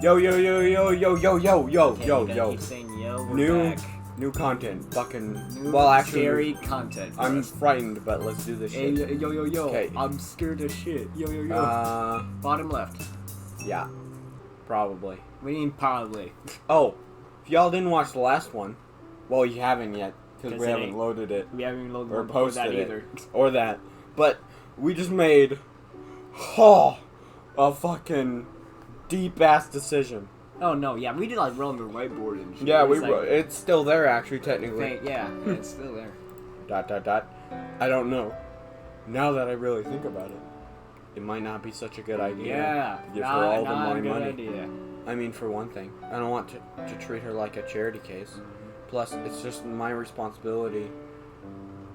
Yo, yo, yo, yo, yo, yo, yo, yo, Okay, yo, you gotta yo. keep saying yo, we're back. New content. Fucking. New well, actually, scary content. I'm frightened, but let's do this Hey, shit. yo, yo, yo. Okay. I'm scared as shit. Yo, yo, yo. Bottom left. Yeah. Probably. We mean probably. Oh, if y'all didn't watch the last one, well, you haven't yet, because we it haven't ain't- loaded it. We haven't even loaded Or one before that posted it. either. Or that. But we just made a fucking deep ass decision. Oh no, yeah, we did like roll on the whiteboard and shit. Yeah, It was, like, it's still there actually technically. yeah, it's still there. ... I don't know. Now that I really think about it, it might not be such a good idea. Yeah, to give her all not the a good money. idea. I mean, for one thing, I don't want to treat her like a charity case. Plus, it's just my responsibility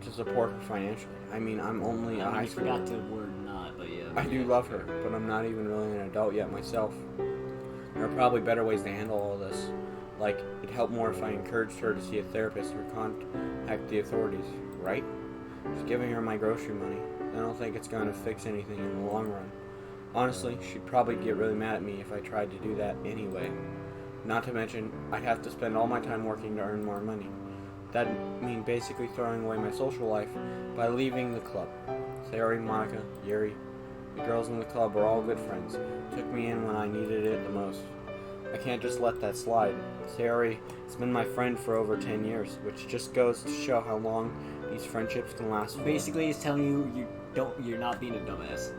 to support her financially. I mean, I'm only a high You schooler. forgot the word not, but yeah. I do love her, but I'm not even really an adult yet myself. There are probably better ways to handle all this. Like, it'd help more if I encouraged her to see a therapist or contact the authorities, right? Just giving her my grocery money. I don't think it's going to fix anything in the long run. Honestly, she'd probably get really mad at me if I tried to do that anyway. Not to mention, I'd have to spend all my time working to earn more money. That'd mean basically throwing away my social life by leaving the club. Sayori, Monica, Yuri, the girls in the club were all good friends. Took me in when I needed it the most. I can't just let that slide. Sayori has been my friend for over 10 years, which just goes to show how long these friendships can last for. Basically, he's telling you you're not being a dumbass.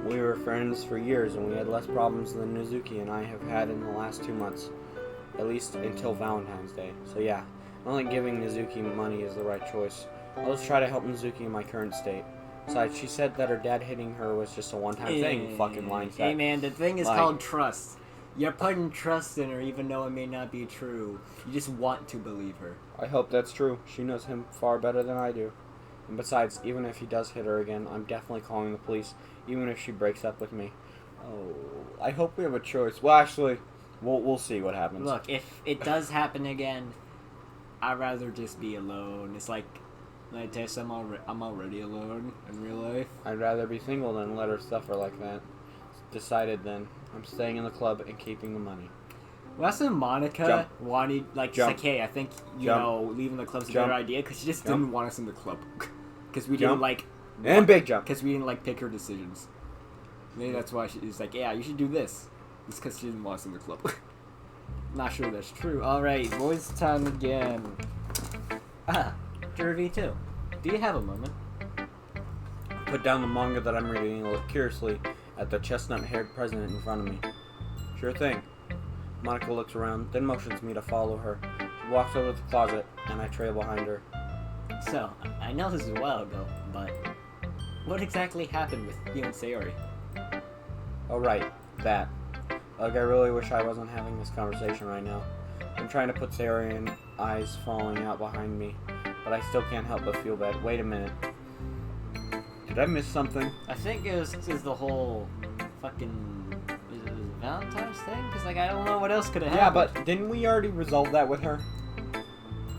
We were friends for years, and we had less problems than Natsuki and I have had in the last 2 months. At least until Valentine's Day. So yeah, I don't think giving Natsuki money is the right choice. I'll just try to help Natsuki in my current state. Besides, she said that her dad hitting her was just a one-time thing. Fucking line set. Hey man, the thing is Like- called trust. You're putting trust in her even though it may not be true. You just want to believe her. I hope that's true. She knows him far better than I do. And besides, even if he does hit her again, I'm definitely calling the police, even if she breaks up with me. Oh, I hope we have a choice. Well, actually, we'll see what happens. Look, if it does happen again, I'd rather just be alone. It's like Tess, I'm already alone in real life. I'd rather be single than let her suffer like that. Decided then. I'm staying in the club and keeping the money. Well, that's when Monica wanted, like, she's like, hey, I think, you know, leaving the club's a better idea, because she just didn't want us in the club. Because we didn't, like... And big jump. Because we didn't, like, pick her decisions. Maybe that's why she's like, yeah, you should do this. It's because she didn't want us in the club. Not sure that's true. Alright, boys time again. Jervy 2. Do you have a moment? Put down the manga that I'm reading and look curiously at the chestnut-haired president in front of me. Sure thing. Monica looks around, then motions me to follow her. She walks over to the closet, and I trail behind her. So, I know this is a while ago, but what exactly happened with you and Sayori? Oh right, that. Ugh, I really wish I wasn't having this conversation right now. I'm trying to put Sayori in eyes falling out behind me, but I still can't help but feel bad. Wait a minute. Did I miss something? I think it was the whole fucking was it Valentine's thing? Because like I don't know what else could have happened. Yeah, but didn't we already resolve that with her?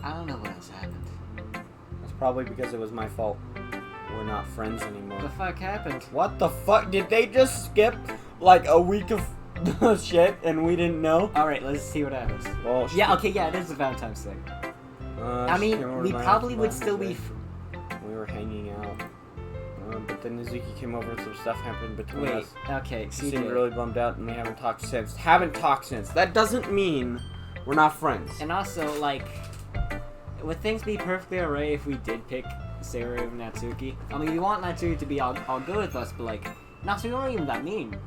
I don't know what else happened. That's probably because it was my fault. We're not friends anymore. What the fuck happened? What the fuck? Did they just skip like a week of shit and we didn't know? Alright, let's see what happens. Well, Yeah, okay, yeah, it is the Valentine's thing. I she mean, came over we to my probably house would last still be... day. We were hanging out. But then Natsuki came over and some stuff happened between Wait, us. okay, She CJ. seemed really bummed out and we haven't talked since. Haven't talked since. That doesn't mean we're not friends. And also, like, would things be perfectly alright if we did pick Sayori over Natsuki? I mean, we want Natsuki to be all good with us, but like, Natsuki weren't even that mean.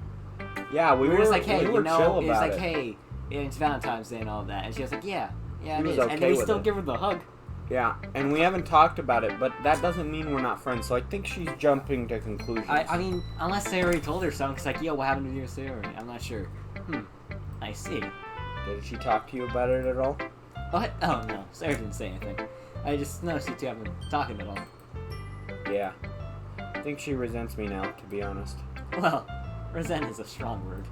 Yeah, We were just like, hey, we were you know, chill it was about like, hey, it's Valentine's Day and all that. And she was like, yeah, He it was is. okay And then we with still it. give her the hug. Yeah, and we haven't talked about it, but that doesn't mean we're not friends, so I think she's jumping to conclusions. I mean, unless Sayori told her something, it's like, yo, what happened to you and Sayori? I'm not sure. I see. Did she talk to you about it at all? What? Oh, no. Sayori didn't say anything. I just noticed you two haven't been talking at all. Yeah. I think she resents me now, to be honest. Well, resent is a strong word.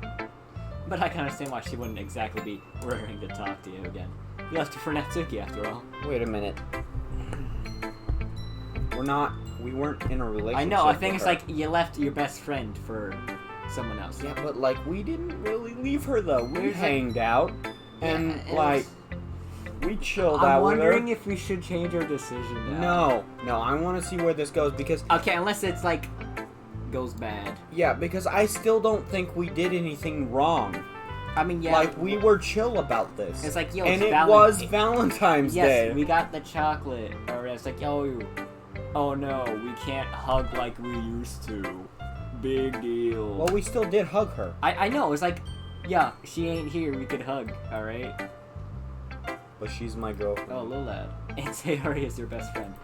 But I can understand why she wouldn't exactly be raring to talk to you again. You left her for Natsuki, after all. Wait a minute. We weren't in a relationship. I know, I think with it's her. like you left your best friend for someone else. Yeah, but like we didn't really leave her though. We There's, hanged out and it like was- we chilled I'm out with her. wondering if we should change our decision now. No, I want to see where this goes because Okay, unless it's like goes bad. yeah, because I still don't think we did anything wrong. I mean, yeah. Like we were chill about this. It's like, yo, and it's it was Valentine's yes, Day. we got the chocolate. Or it's like, yo, oh no, we can't hug like we used to. Big deal. Well, we still did hug her. I know, it's like, yeah, she ain't here, we could hug, alright? But she's my girlfriend. Oh, little lad. And Sayori is your best friend.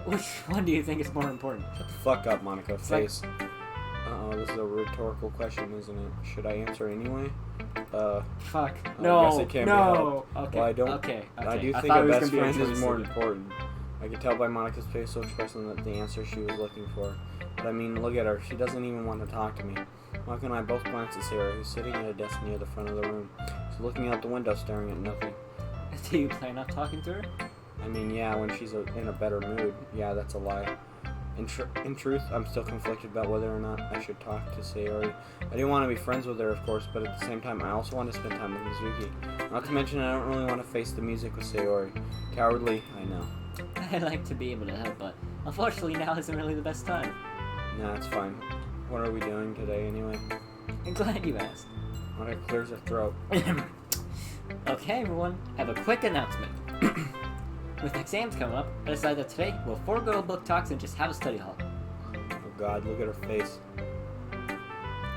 Which one do you think is more important? Shut the fuck up, Monica. Like- Face. Uh-oh, this is a rhetorical question, isn't it? Should I answer anyway? Fuck. I No. guess it can't be no. helped. Okay. Well, I don't. Okay. I do think thought a it was best gonna be a friend is choice more again. important. I could tell by Monica's facial expression that the answer she was looking for. But I mean, look at her. She doesn't even want to talk to me. Monica and I both glance at Sarah, who's sitting at a desk near the front of the room. She's looking out the window, staring at nothing. Do you plan on talking to her? I mean, yeah, when she's in a better mood. Yeah, that's a lie. In truth, I'm still conflicted about whether or not I should talk to Sayori. I do want to be friends with her, of course, but at the same time, I also want to spend time with Natsuki. Not to mention, I don't really want to face the music with Sayori. Cowardly, I know. I'd like to be able to help, but unfortunately now isn't really the best time. Nah, it's fine. What are we doing today, anyway? I'm glad you asked. Monica clears her throat. Okay, everyone, I have a quick announcement. With exams coming up, I decided that today we'll forego book talks and just have a study hall. Oh god, look at her face.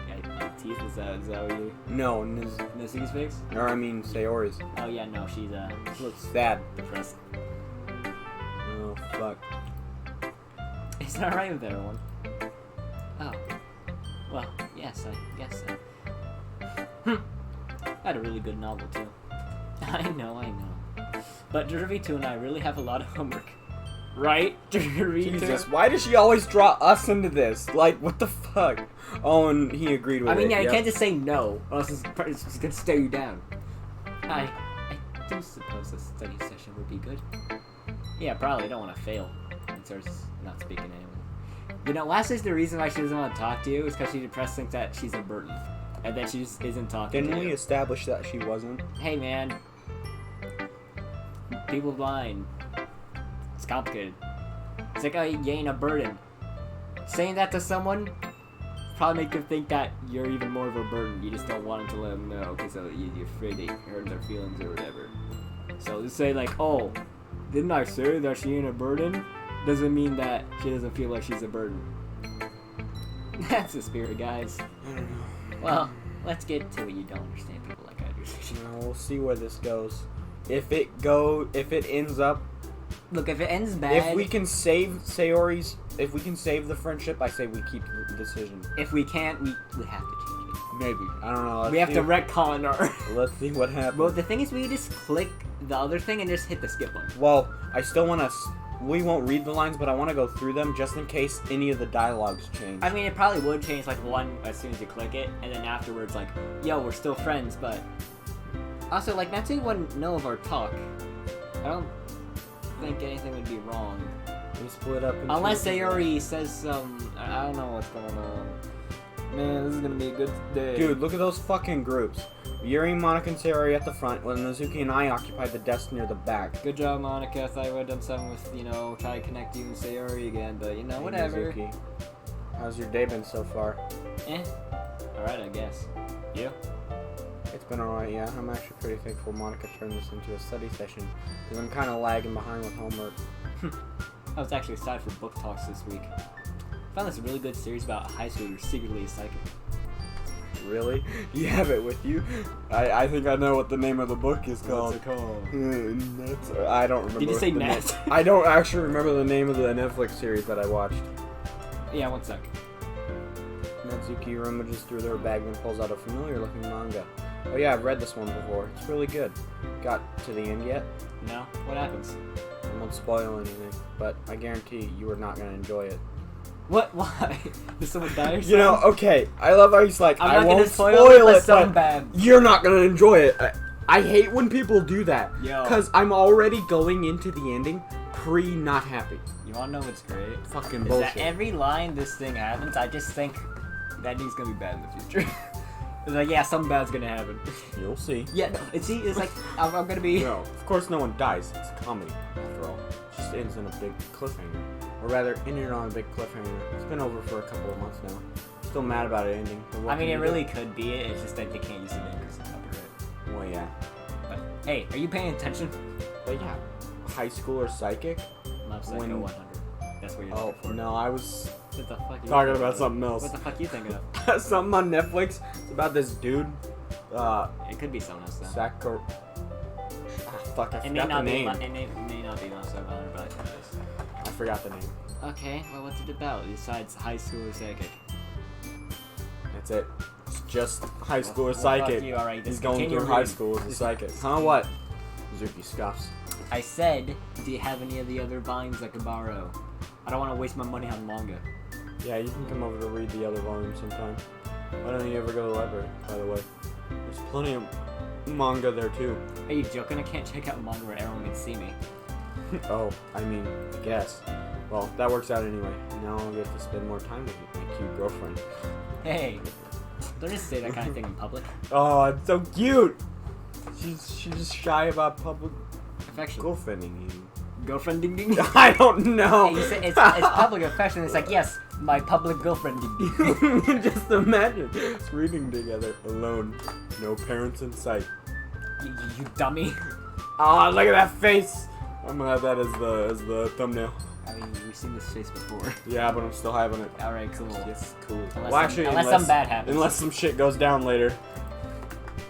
Yeah, teeth, is that what you... No, Natsuki's face? or I mean Sayori's. Oh yeah, no, she's She looks sad. depressed. Oh, fuck. Is that alright with everyone? Oh. Well, yes, I guess so. I had a really good novel, too. I know. But Derby2 and I really have a lot of homework. Right? Derby2? Jesus, why does she always draw us into this? Like, what the fuck? Oh, and he agreed with it. I mean, yeah, you yep. can't just say no, or else it's just gonna stare you down. I do suppose a study session would be good. Yeah, probably. Don't want to fail. And starts not speaking anymore. You know, last is the reason why she doesn't want to talk to you is because she depressed thinks that she's a burden. And then she just isn't talking Didn't to we you. establish that she wasn't? Hey, man. People blind. It's complicated. It's like, oh, you ain't a burden. Saying that to someone probably make them think that you're even more of a burden. You just don't want them to let them know because you're afraid they hurt their feelings or whatever. So just say like, oh, didn't I say that she ain't a burden? Doesn't mean that she doesn't feel like she's a burden. That's the spirit, guys. I don't know. Well, let's get to it. You don't understand people like I do. No, we'll see where this goes. If it ends up, Look, if it ends bad, if we can save Sayori's, if we can save the friendship, I say we keep the decision. if we can't, we have to change it. Maybe. I don't know. We have to retcon our... Let's see what happens. Well, the thing is, we just click the other thing and just hit the skip button. Well, I still want to... We won't read the lines, but I want to go through them just in case any of the dialogues change. I mean, it probably would change, like, one as soon as you click it, and then afterwards, like, yo, we're still friends, but... Also, like, Natsuki wouldn't know of our talk. I don't think anything would be wrong. We split up into... Unless Sayori says some... I don't know what's going on. Man, this is gonna be a good day. Dude, look at those fucking groups. Yuri, Monica, and Sayori at the front, while Natsuki and I occupied the desk near the back. Good job, Monica. I thought I would have done something with, you know, try to connect you and Sayori again, but, you know, Hey, whatever. Natsuki. How's your day been so far? Alright, I guess. You? It's been alright, yeah. I'm actually pretty thankful Monica turned this into a study session, because I'm kind of lagging behind with homework. I was actually excited for book talks this week. I found this really good series about a high schooler who's secretly a psychic. Really? You have it with you? I think I know what the name of the book is called. What's it called? I don't remember. Did you say the Nat? name- I don't actually remember the name of the Netflix series that I watched. Yeah, one sec. Natsuki rummages through their bag and pulls out a familiar-looking manga. Oh yeah, I've read this one before. It's really good. Got to the end yet? No? What happens? I won't spoil anything, but I guarantee you are not going to enjoy it. What? Why? Did someone die or something? You know, okay, I love how he's like, I'm I not won't gonna spoil but it, some but bad. you're not going to enjoy it. I hate when people do that. Yo. Because I'm already going into the ending not happy. You wanna know what's great? Fucking Is bullshit. that every line this thing happens, I just think, That ending's gonna be bad in the future. It's like, yeah, something bad's gonna happen. You'll see. Yeah, no, it's like, I'm gonna be... No, of course no one dies. It's a comedy, after all. It just ends in a big cliffhanger. Or rather, ended on a big cliffhanger. It's been over for a couple of months now. Still mad about it ending. But what I mean, can it you really do? could be it. It's just that they can't use the name because of copyright. Well, yeah. But, hey, are you paying attention? But yeah, high school or psychic? Lab Psycho When- 100. That's what you're Oh, looking for. no, I was What the fuck are you talking thinking about of? something else. What the fuck you thinking of? Something on Netflix. It's about this dude. It could be someone else, though. Sakura. Fuck, I It may forgot the not be. name. It may not be Monster Hunter, but I think it is. I forgot the name. Okay, well, what's it about besides high school or psychic? That's it. It's just high school or Well, fuck psychic. you, alright, He's just going continue through high reading. school as a Just- psychic. Huh? What? Zuki scoffs. I said, do you have any of the other volumes I could borrow? I don't want to waste my money on manga. Yeah, you can come over to read the other volume sometime. Why don't you ever go to the library, by the way? There's plenty of manga there, too. Are you joking? I can't check out manga where everyone can see me. Oh, I mean, I guess. Well, that works out anyway. Now I'll get to spend more time with my cute girlfriend. Hey, don't just say that kind of thing in public. Oh, it's so cute! She's just shy about public Affection. girlfriending you. Girlfriend ding ding. I don't know! Hey, you say it's public affection. It's like, yes, my public girlfriend ding ding. Just imagine us reading together, alone, no parents in sight. You dummy. Oh, look at that face! I'm gonna have that as the thumbnail. I mean, we've seen this face before. Yeah, but I'm still having it. Alright, cool. It's cool. Unless something bad happens. Unless some shit goes down later.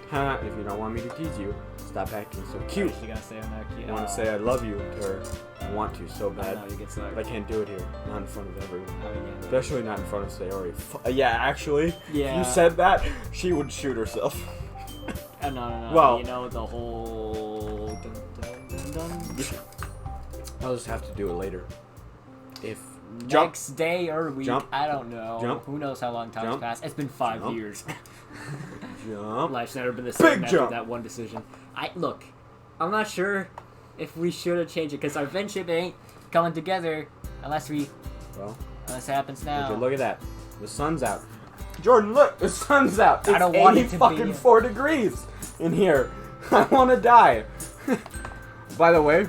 Huh, if you don't want me to tease you, stop acting so cute. You gotta say I'm not cute. I want to say I love you to her. I want to so bad. No, you get sucked. But I can't do it here. Not in front of everyone. I mean, yeah. Especially not in front of Sayori. Yeah, actually, Yeah. if you said that, she would shoot herself. No. Well- You know, the whole... Dun, dun, dun, dun. I'll just have to do it later. If Next day or week, Jump. I don't know. Jump. Who knows how long time's Jump. passed? It's been 5 Jump. years. jump, Life's never been the same Big after jump. that one decision. Look, I'm not sure if we should have changed it because our friendship ain't coming together unless it happens now. would you look at that. The sun's out. Jordan, look, the sun's out. I It's don't want it to be. fucking 4 degrees in here. I want to die. By the way,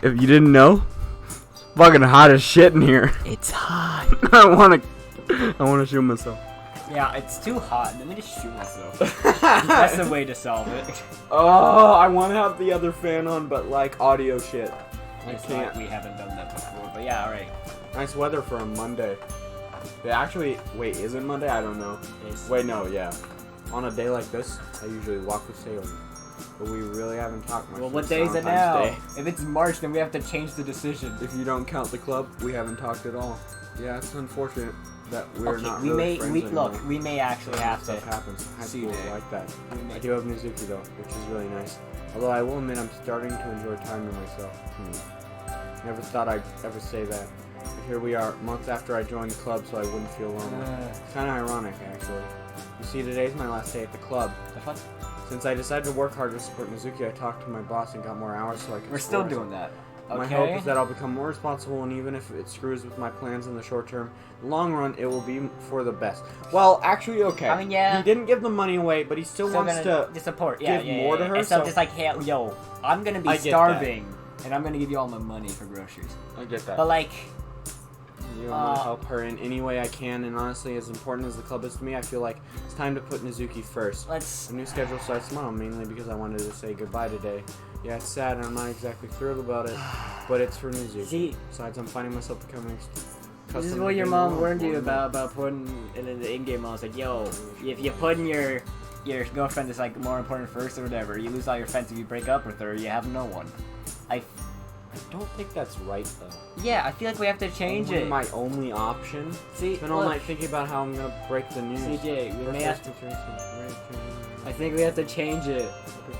if you didn't know, it's fucking hot as shit in here. It's hot. I want to shoot myself. Yeah, it's too hot. Let me just shoot myself. That's the way to solve it. Oh, I want to have the other fan on, but like audio shit. I It's can't. like we haven't done that before, but yeah, alright. Nice weather for a Monday. Yeah, actually, wait, is it Monday? I don't know. Wait, no, yeah. On a day like this, I usually walk with Salem. But we really haven't talked much. Well, what since day is it Valentine's now? Day. If it's March, then we have to change the decision. If you don't count the club, we haven't talked at all. Yeah, it's unfortunate that we're not we really may friends anymore. look, we may actually have to. Stuff happens. High see school that. like that. We may- I do have Natsuki though, which is really nice. Although I will admit I'm starting to enjoy time to myself. Never thought I'd ever say that. But here we are, months after I joined the club, so I wouldn't feel lonely. It's kind of ironic, actually. You see, today's my last day at the club. The fuck? Since I decided to work hard to support Natsuki, I talked to my boss and got more hours so I can. We're still support doing that. Okay. My hope is that I'll become more responsible, and even if it screws with my plans in the short term, in the long run, it will be for the best. Well, actually, okay. I mean, yeah. He didn't give the money away, but he still wants to support. give more to her, And so so- just like, hey, yo, I'm gonna be I get starving, and I'm gonna give you all my money for groceries. I get that. But like, You know, I want to help her in any way I can, and honestly, as important as the club is to me, I feel like it's time to put Natsuki first. let's. A new schedule starts tomorrow, mainly because I wanted to say goodbye today. Yeah, it's sad, and I'm not exactly thrilled about it, but it's for Natsuki. See, Besides, I'm finding myself becoming this is what your mom warned you about putting in the in-game mode. It's like, yo, if you put in your girlfriend is like more important first or whatever, you lose all your friends if you break up with her. You have no one. I don't think that's right, though. Yeah, I feel like we have to change it. My only option. See, Spent all look, night thinking about how I'm gonna break the news. CJ, we may have to. I I think we have to change it.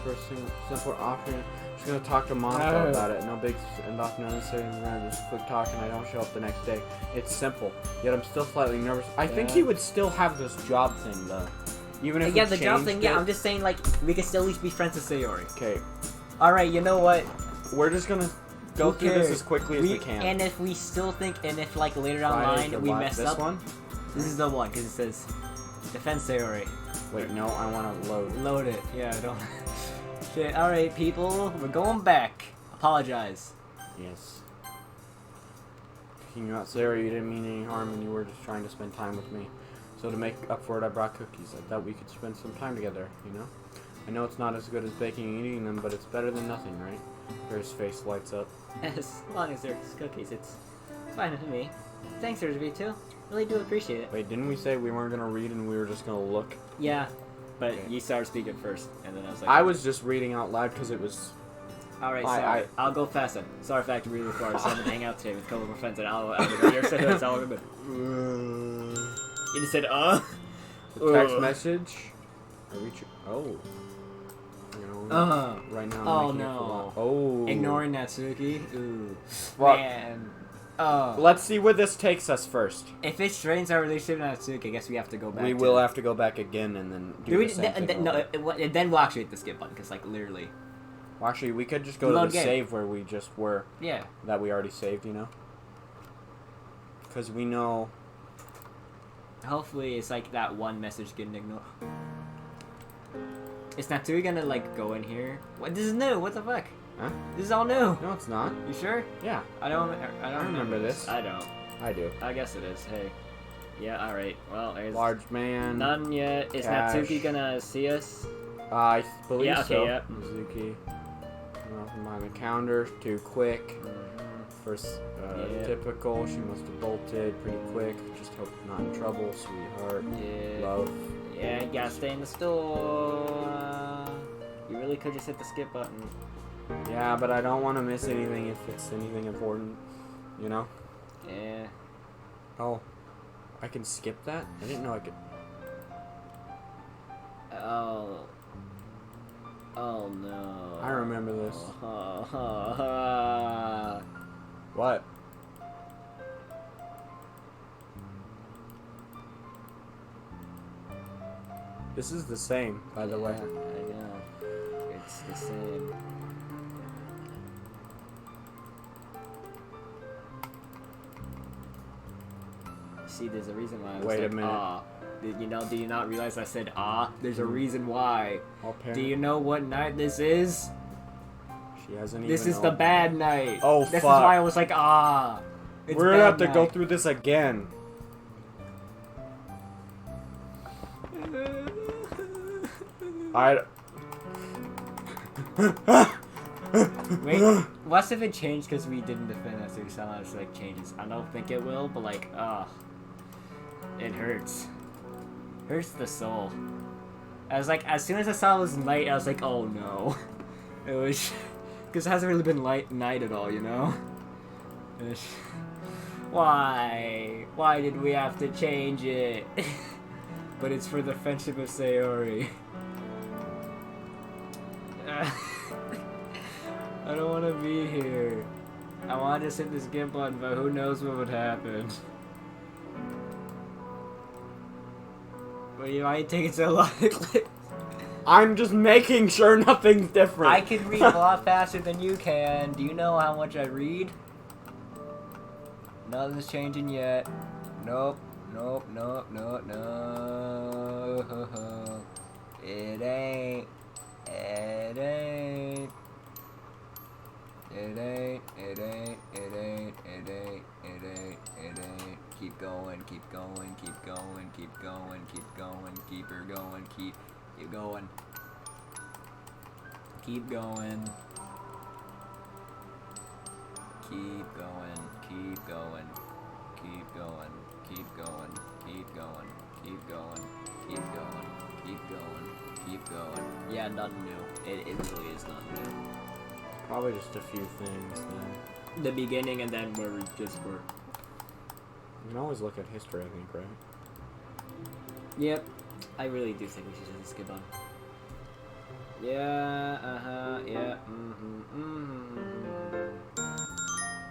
first simple option. Just gonna talk to Monica about it. No big and off necessary. We're gonna just quick talk, and I don't show up the next day. It's simple. Yet I'm still slightly nervous. I think Yeah. he would still have this job thing though, even if Yeah, we the job changed thing. Yeah, it. I'm just saying like we can still at least be friends with Sayori. Okay, All right, you know what? we're just gonna go Who through this cares? as quickly as we can. And if we still think, and if like later down the Friday, line the we li- mess this up, one. This is the one, because it says defense theory. Wait, no, I want to load. Load it. Yeah, I don't. Shit. Alright, people. We're going back. Apologize. Yes. Kicking you out, Sarah, you didn't mean any harm and you were just trying to spend time with me. So to make up for it, I brought cookies. I thought we could spend some time together, you know? I know it's not as good as baking and eating them, but it's better than nothing, right? His face lights up. As long as there's cookies, it's fine with me. Thanks, RSV2. Really do appreciate it. Wait, didn't we say we weren't gonna read and we were just gonna look? Yeah, but Okay. you started speaking first, and then I was like... I was just reading out loud because it was... Alright, sorry. I'll go fast then. Sorry if I have to really far. So I'm gonna hang out today with a couple of my friends, and I'll say that's all I'm gonna do. You just said, The text message? Oh. You know, right now I'm Oh, making it no. for what? Oh. Ignoring Natsuki? Ooh. Well, Man. Oh. let's see where this takes us first. If it strains our relationship with Natsuki, I guess we have to go back. We will have to go back again and then do the same thing. No, then we'll actually hit the skip button, because, like, literally. Well, actually, we could just go to Load the game. save where we just were. Yeah. That we already saved, you know? Because we know... Hopefully, it's like that one message getting ignored. Is Natsuki gonna, like, go in here? What? This is new. What the fuck? Huh? This is all new. No, it's not. You sure? Yeah, I don't remember this. I don't. I do. I guess it is. Hey. Yeah, alright. Well, there's Large man. none yet. Is Cash. Natsuki gonna see us? I believe Yeah, okay, so. yeah. Mizuki. From behind the counter. Too quick. First, Yeah. typical. She must have bolted pretty quick. Just hope not in trouble, sweetheart. Yeah. Love. Yeah, you gotta stay in the store. You really could just hit the skip button. Yeah, but I don't want to miss anything if it's anything important. You know? Yeah. Oh. I can skip that? I didn't know I could. Oh. Oh no. I remember this. Oh. What? This is the same, by the way. I know. It's the same. See, there's a reason why I was Wait a like, minute. ah. Do you not realize I said ah? There's a reason why. All Do you know what night this is? She hasn't This even is the opened. bad night. Oh, This is fuck. why I was like, ah. It's We're gonna have bad to go night. through this again. Wait, what if it changed because we didn't defend that series? Somehow it's like changes. I don't think it will, but like, it hurts. Hurts the soul. I was like, as soon as I saw it was night, I was like, oh no. It was, because it hasn't really been night at all, you know? Why? Why did we have to change it? But it's for the friendship of Sayori. I don't want to be here. I wanted to hit the skip button, but who knows what would happen. But you know, why are you taking so long to click? I'm just making sure nothing's different. I can read a lot faster than you can. Do you know how much I read? Nothing's changing yet. Nope. Nope. Nope. Nope. No. It ain't. It ain't. It ain't. It ain't. It ain't. It ain't. It ain't. It ain't. Keep going. Keep going. Keep going. Keep going. Keep going. Keep her going. Keep going. Keep going. Keep going. Keep going. Keep going. Keep going. Keep going. Keep going. Keep going. Keep going. Keep going. Yeah, nothing new. It really is nothing new. Probably just a few things then. The beginning and then where we just were. You can always look at history, I think, right? Yep. I really do think we should just skip on. Yeah, yeah,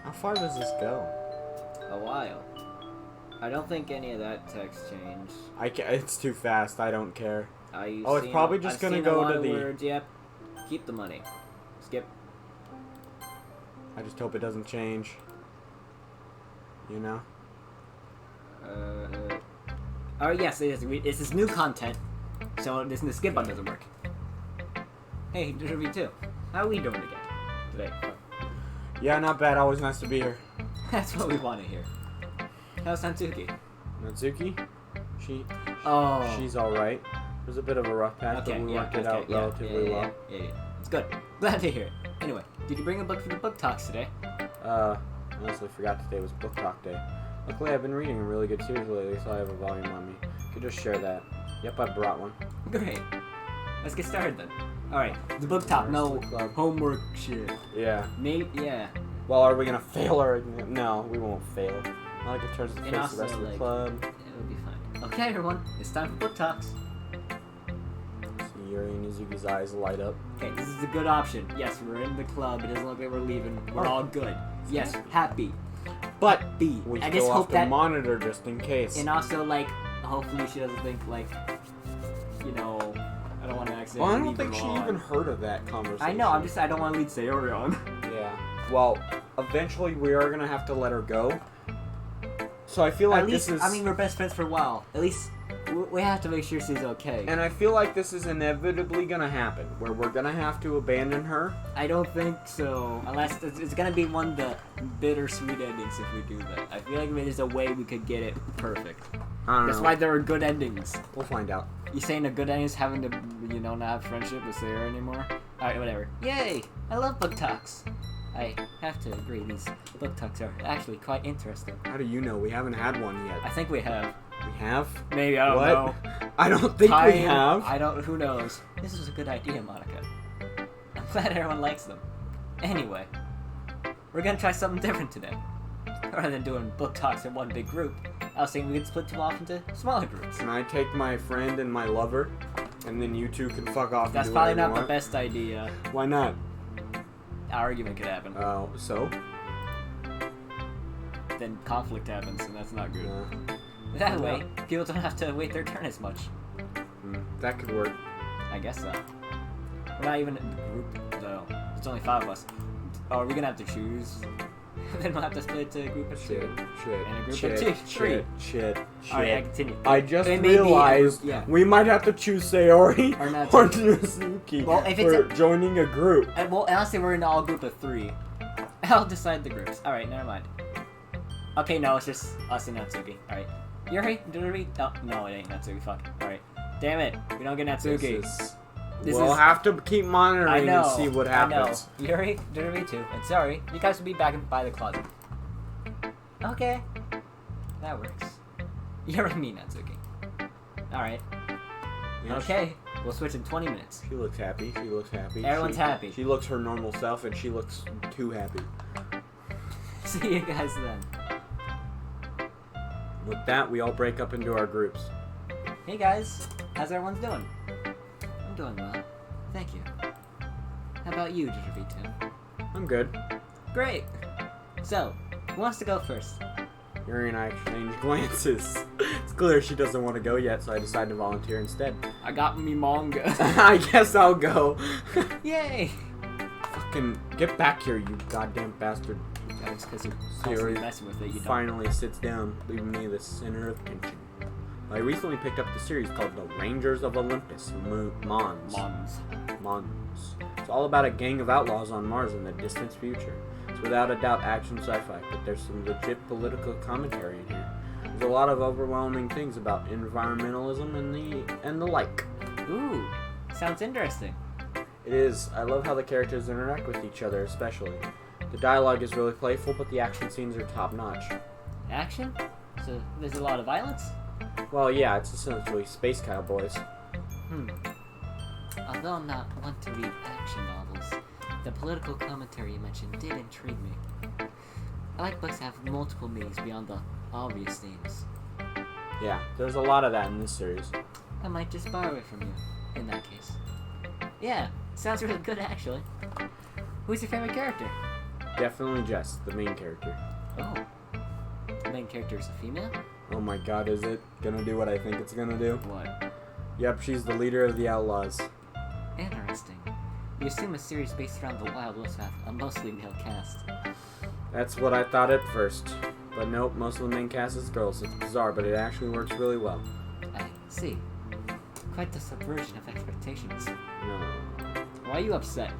How far does this go? A while. I don't think any of that text changed. It's too fast. I don't care. I've Oh, it's probably just gonna seen go a lot to of the- words. Yep. Keep the money. Skip. I just hope it doesn't change. You know? Oh yes, it is. It's this new content, so the skip button doesn't work. Hey, Derby too. How are we doing today? Yeah, not bad. Always nice to be here. That's what we want to hear. How's Natsuki? Natsuki? She's alright. It was a bit of a rough patch, but we worked it out relatively well. Yeah. It's good. Glad to hear it. Anyway, did you bring a book for the book talks today? I honestly forgot today was book talk day. Luckily, I've been reading a really good series lately, so I have a volume on me. Could just share that. Yep, I brought one. Great. Let's get started then. Alright, the book talk, no homework shit. Yeah. Maybe, yeah. Well, are we gonna fail or... No, we won't fail. Not like it turns to face also, the rest of the club. It would be fine. Okay, everyone, it's time for book talks. See Yuri and Izuki's eyes light up. Okay, this is a good option. Yes, we're in the club. It doesn't look like we're leaving. We're all good. Yes, happy. But B. we I still just have hope to that, monitor just in case. and also like, hopefully she doesn't think like, you know, I don't want to accidentally. Well, I don't lead think her she on. even heard of that conversation. I know. I don't want to lead Sayori on. Yeah. Well, eventually we are gonna have to let her go. So I feel like At least, this is. I mean, we're best friends for a while. At least we have to make sure she's okay. And I feel like this is inevitably gonna happen, where we're gonna have to abandon her. I don't think so, unless it's gonna be one of the bittersweet endings if we do that. I feel like there's a way we could get it perfect. I don't That's know. why there are good endings. We'll find out. You saying a good ending is having to, you know, not have friendship with Sarah anymore? Alright, whatever. Yay! I love book talks. I have to agree, these book talks are actually quite interesting. How do you know? We haven't had one I yet. think we have. We have? Maybe, I don't What? know. I don't think we have. I don't, who knows? This is a good idea, Monica. I'm glad everyone likes them. Anyway, we're gonna try something different today. Rather than doing book talks in one big group, I was thinking we could split them off into smaller groups. Can I take my friend and my lover, and then you two can fuck off That's and do probably whatever not you the want? best idea. Why not? Argument could happen. Oh, so? Then conflict happens, and that's not good. Uh, That way, people don't have to wait their turn as much. that could work. I guess so. We're not even in a group, though. It's only 5 of us. Oh, are we gonna have to choose? Then we'll have to split to a group of 2. And a group of 2. 3. Shit. Alright, I continue. I just It may be a realized group, yeah. we might have to choose Sayori Or or Natsuki. Natsuki Well, if it's for joining a group. Well, honestly, we're in all group of 3. I'll decide the groups. Alright, never mind. Okay, no, it's just us and Natsuki. Alright. Yuri, Yuri. Oh, no, it ain't Natsuki. Fuck. Alright. Damn it. We don't get Natsuki. We'll have to keep monitoring I know. and see what happens. I know. Yuri, Yuri too. And sorry, you guys will be back by the closet. Okay. That works. Yuri, me, Natsuki. Alright. Yeah, Okay. We'll switch in 20 minutes. She looks happy. She looks happy. Everyone's happy. She looks her normal self, and she looks too happy. See you guys then. With that, we all break up into our groups. Hey guys, how's everyone's doing? I'm doing well. Thank you. How about you, Jujubito? I'm good. Great! So, who wants to go first? Yuri and I exchange glances. It's clear she doesn't want to go yet, so I decided to volunteer instead. I got me manga. I guess I'll go. Yay! Fucking get back here, you goddamn bastard. That's because you're Sayori constantly messing with it, you don't. finally sits down, leaving me the center of tension. I recently picked up the series called The Rangers of Olympus, Mons. Mons. It's all about a gang of outlaws on Mars in the distant future. It's without a doubt action sci-fi, but there's some legit political commentary in here. There's a lot of overwhelming things about environmentalism and the like. Ooh, sounds interesting. It is. I love how the characters interact with each other, especially. The dialogue is really playful, but the action scenes are top-notch. Action? So, there's a lot of violence? Well, yeah, it's essentially space cowboys. Although I'm not one to read action novels, the political commentary you mentioned did intrigue me. I like books that have multiple meanings beyond the obvious themes. Yeah, there's a lot of that in this series. I might just borrow it from you, in that case. Yeah, sounds really good actually. Who's your favorite character? Definitely Jess, the main character. Oh. The main character is a female? Oh my god, is it gonna do what I think it's gonna do? What? Yep, she's the leader of the outlaws. Interesting. You assume a series based around the Wild West have a mostly male cast. That's what I thought at first. But nope, most of the main cast is girls. It's bizarre, but it actually works really well. See, quite the subversion of expectations. No. Why are you upset?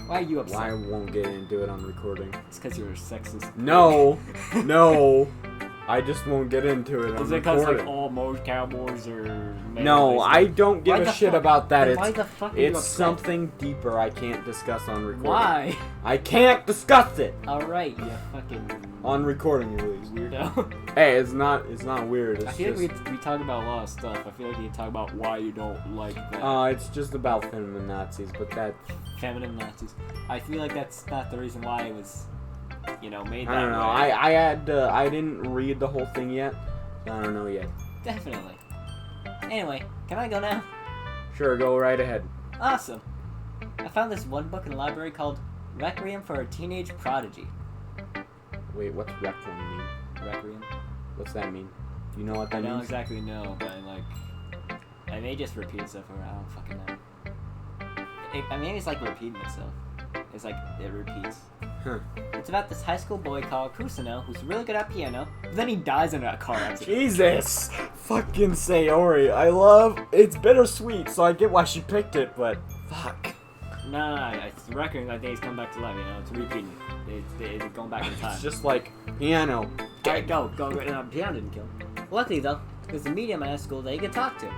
Why are you upset? Why I won't get into it on recording? It's because you're a sexist. No, no. I just won't get into it on Is it because recording. like all most cowboys are? No, I don't give a shit about that. Then why the fuck are you It's upset? something deeper I can't discuss on recording. Why? I can't discuss it Alright, you fucking on recording, at least. weirdo. Hey, it's not weird. It's I feel just, like we talk about a lot of stuff. I feel like you talk about why you don't like that. it's just about feminine Nazis, but that Feminine Nazis. I feel like that's not the reason why it was, made that I don't know. way. I didn't read the whole thing yet. So I don't know yet. Definitely. Anyway, can I go now? Sure, go right ahead. Awesome. I found this one book in the library called Requiem for a Teenage Prodigy. Wait, what's requiem mean? Requiem? What's that mean? Do you know what I that don't means? exactly know, but I may just repeat stuff or I don't fucking know. Maybe it's like repeating itself. It's like it repeats. Huh. It's about this high school boy called Kusano who's really good at piano, but then he dies in a car accident. Jesus! Fucking Sayori. It's bittersweet, so I get why she picked it, but fuck. No, it's the record. I think he's come back to life. It's repeating. It's going back in time. It's just like piano. Alright, go. Piano didn't kill him. Luckily though, there's a medium at his school that he could talk to.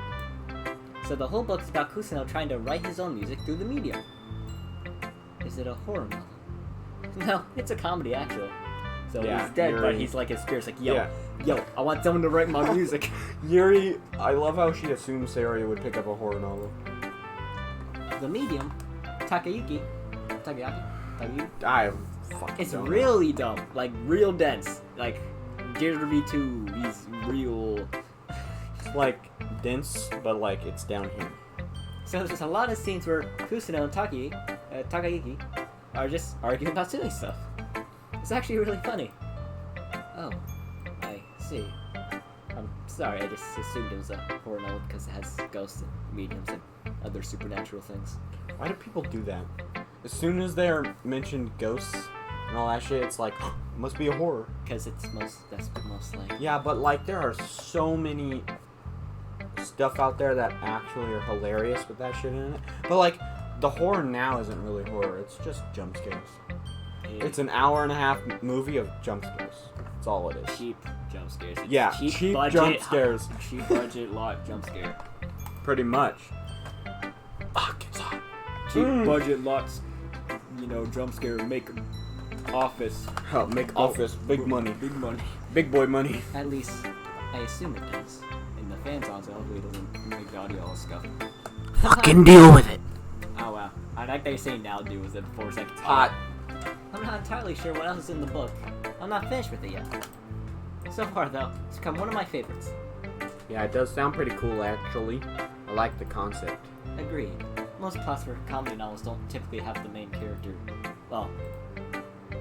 So the whole book is about Kusano trying to write his own music through the medium. Is it a horror novel? No, it's a comedy actually. So Yeah, he's dead, but Yuri. he's like his spirit's like, yo, Yeah. I want someone to write my music. Yuri, I love how she assumed Sayori would pick up a horror novel. The medium, Takayuki. I fucking It's don't know. really dumb, like real dense. Like Gears of V2, he's real. It's like dense, but like it's down here. So there's just a lot of scenes where Kusano and Takayuki are just arguing about silly stuff. It's actually really funny. Oh, I see. I'm sorry, I just assumed it was a horror novel because it has ghosts and mediums and other supernatural things. Why do people do that? As soon as they're mentioned ghosts and all that shit, it's like, must be a horror. Because that's most like. Yeah, but like there are so many stuff out there that actually are hilarious with that shit in it. But like, the horror now isn't really horror, it's just jump scares. It's an hour-and-a-half movie of jump scares. That's all it is. Cheap jump scares. It's Yeah, cheap jump scares. Cheap budget lot jump scare. Pretty much. Fuck, it's hot. Cheap budget lots, jump scare make office. Oh, make office, big money. Big money. Big boy money. At least, I assume it does. In the fan sounds, hopefully it doesn't make the audio all scuffed. Fucking deal with it. Oh wow. I like that you're saying now do was it 4 seconds. Hot. I'm not entirely sure what else is in the book. I'm not finished with it yet. So far though, it's become one of my favorites. Yeah, it does sound pretty cool actually. I like the concept. Agreed. Most plots for comedy novels don't typically have the main character. Well,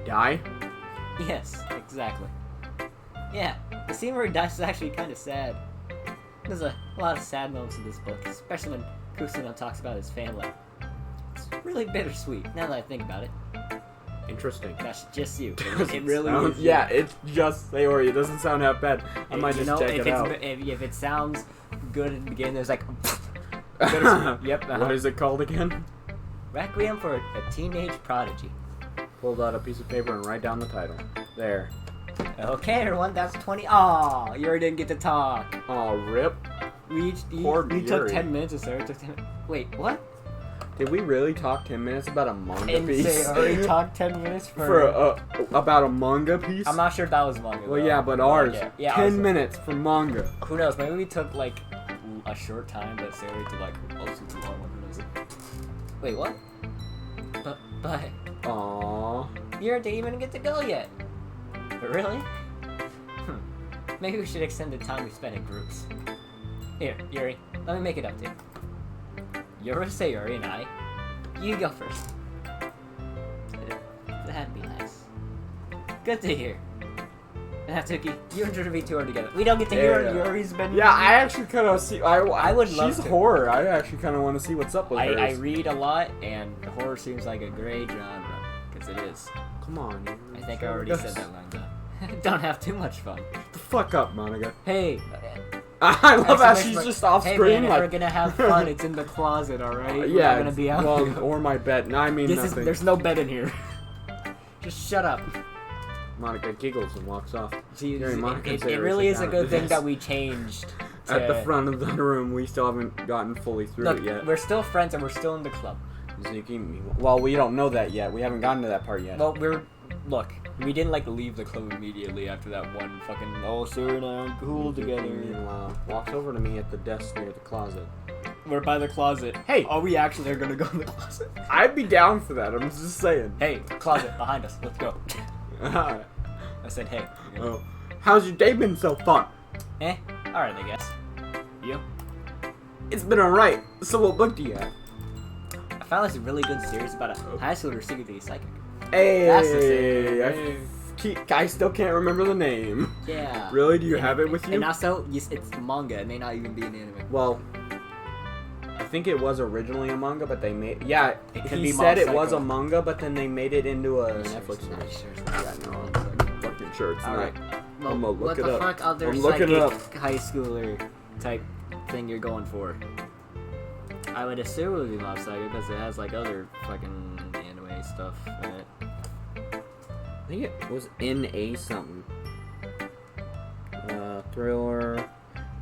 Die? yes, exactly. Yeah, the scene where he dies is actually kind of sad. There's a lot of sad moments in this book, especially when Kusano talks about his family. It's really bittersweet, now that I think about it. Interesting. That's just you. Doesn't It really sound- is. Yeah, it's just Sayori. It doesn't sound that bad. I might just check it out. If it sounds good at the beginning, there's like... bittersweet. Yep, What is it called again? Requiem for a Teenage Prodigy. Pull out a piece of paper and write down the title. There. Okay, everyone, that's 20. Aw, you already didn't get to talk. Oh, rip. We Poor took Yuri. 10 minutes or so. It took 10 Wait, what? Did we really talk 10 minutes about a manga And piece? say already talked 10 minutes for about a manga piece? I'm not sure if that was manga. Well, though. yeah, but ours. Yeah, 10 minutes for manga. Who knows? Maybe we took like a short time, but Sarah took like also too long. Who knows? Wait, what? But Aww. you didn't even get to go yet. Really? Maybe we should extend the time we spent in groups. Here, Yuri, let me make it up to you. You're Sayori and I. You go first. That'd be nice. Good to hear. Natsuki, you and V2 are together. We don't get to hear Yuri's been. Yeah, I actually kind of see. I would love She's to. horror. I actually kind of want to see what's up with her. I read a lot, and horror seems like a great genre. Because it is. Come on. I think I already said that line, though. Don't have too much fun. Shut the fuck up, Monica. Hey, I love how she's just off Hey screen. man, if like, we're gonna have fun, it's in the closet, alright? We're yeah, not gonna be out well, here. or my bed. No, I mean nothing. There's no bed in here. Just shut up. Monica giggles and walks off. See, Gary, Monica it said really is a down good at thing this. that we changed. At the to- front of the room, we still haven't gotten fully through Look, it yet. we're still friends and we're still in the club. Zuki, well, we don't know that yet. We haven't gotten to that part yet. Well, look, we didn't like leave the club immediately after that one fucking Sarah and I are cool together. Meanwhile, walks over to me at the desk near the closet. We're by the closet. Hey! Are we actually gonna go in the closet? I'd be down for that. I'm just saying. Hey, closet behind us. Let's go. I said, hey. Oh, how's your day been so far? Alright, I guess. You? It's been alright. So what book do you have? I found this really good series about a high schooler secretly psychic. Hey, That's the same. I still can't remember the name. Yeah. Really? Do you have it with you? And also, yes, it's manga. It may not even be an anime. Well, I think it was originally a manga, but they made It could he be said Mob it was Psycho. a manga, but then they made it into a Sure, Netflix it's not, series. sure, it's not. Yeah, no, I'm fucking sure it's Alright. not. Well, I'm gonna look what it the up. fuck other I'm looking it psychic high schooler type thing you're going for? I would assume it would be Mob Psycho because it has like other fucking anime stuff in it. I think it was in a something. Thriller,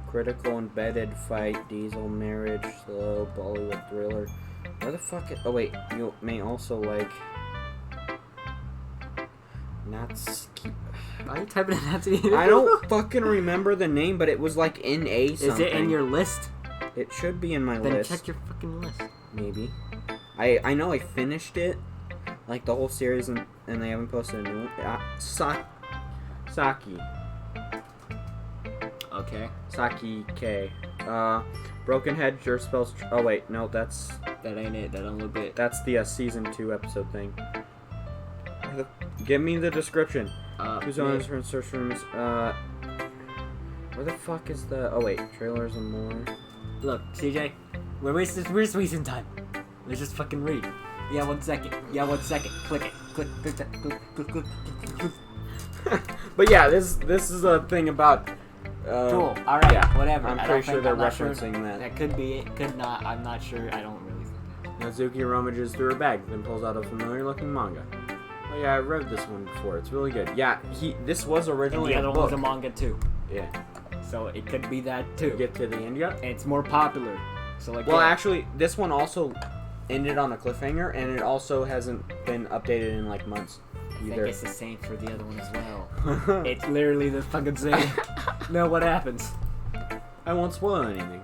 critical embedded fight, diesel marriage, slow Bollywood thriller. Where the fuck? Oh wait, you may also like Natsuki. Are you typing in Natsuki? I don't fucking remember the name, but it was like in a something. Is it in your list? It should be in my Then list. check your fucking list. Maybe. I know I finished it, like the whole series, and they haven't posted a new one. Saki. Okay. Saki K. Broken Head sure spells. Oh wait, no, that's That ain't it. That don't look it. the season 2 episode thing. Give me the description. Who's on this from search rooms? Where the fuck is the? Oh wait, trailers and more. Look, CJ, we're just wasting time. Let's just fucking read. Yeah, 1 second. Yeah, 1 second. Click it. Click. But yeah, this is a thing about. Cool. All right. Yeah, Whatever. I'm I pretty don't sure think- they're I'm not sure. referencing that. That could be it. Could not. I'm not sure. I don't really think that. Natsuki rummages through her bag, then pulls out a familiar-looking manga. Oh yeah, I read this one before. It's really good. Yeah, this was And originally the a other book. one's a manga too. Yeah. So it could be that too. You get to the end yet? And it's more popular. So like. Well, yeah. actually, this one also ended on a cliffhanger, and it also hasn't been updated in like months I think either. it's the same for the other one as well. It's literally the fucking same. No, what happens? I won't spoil anything,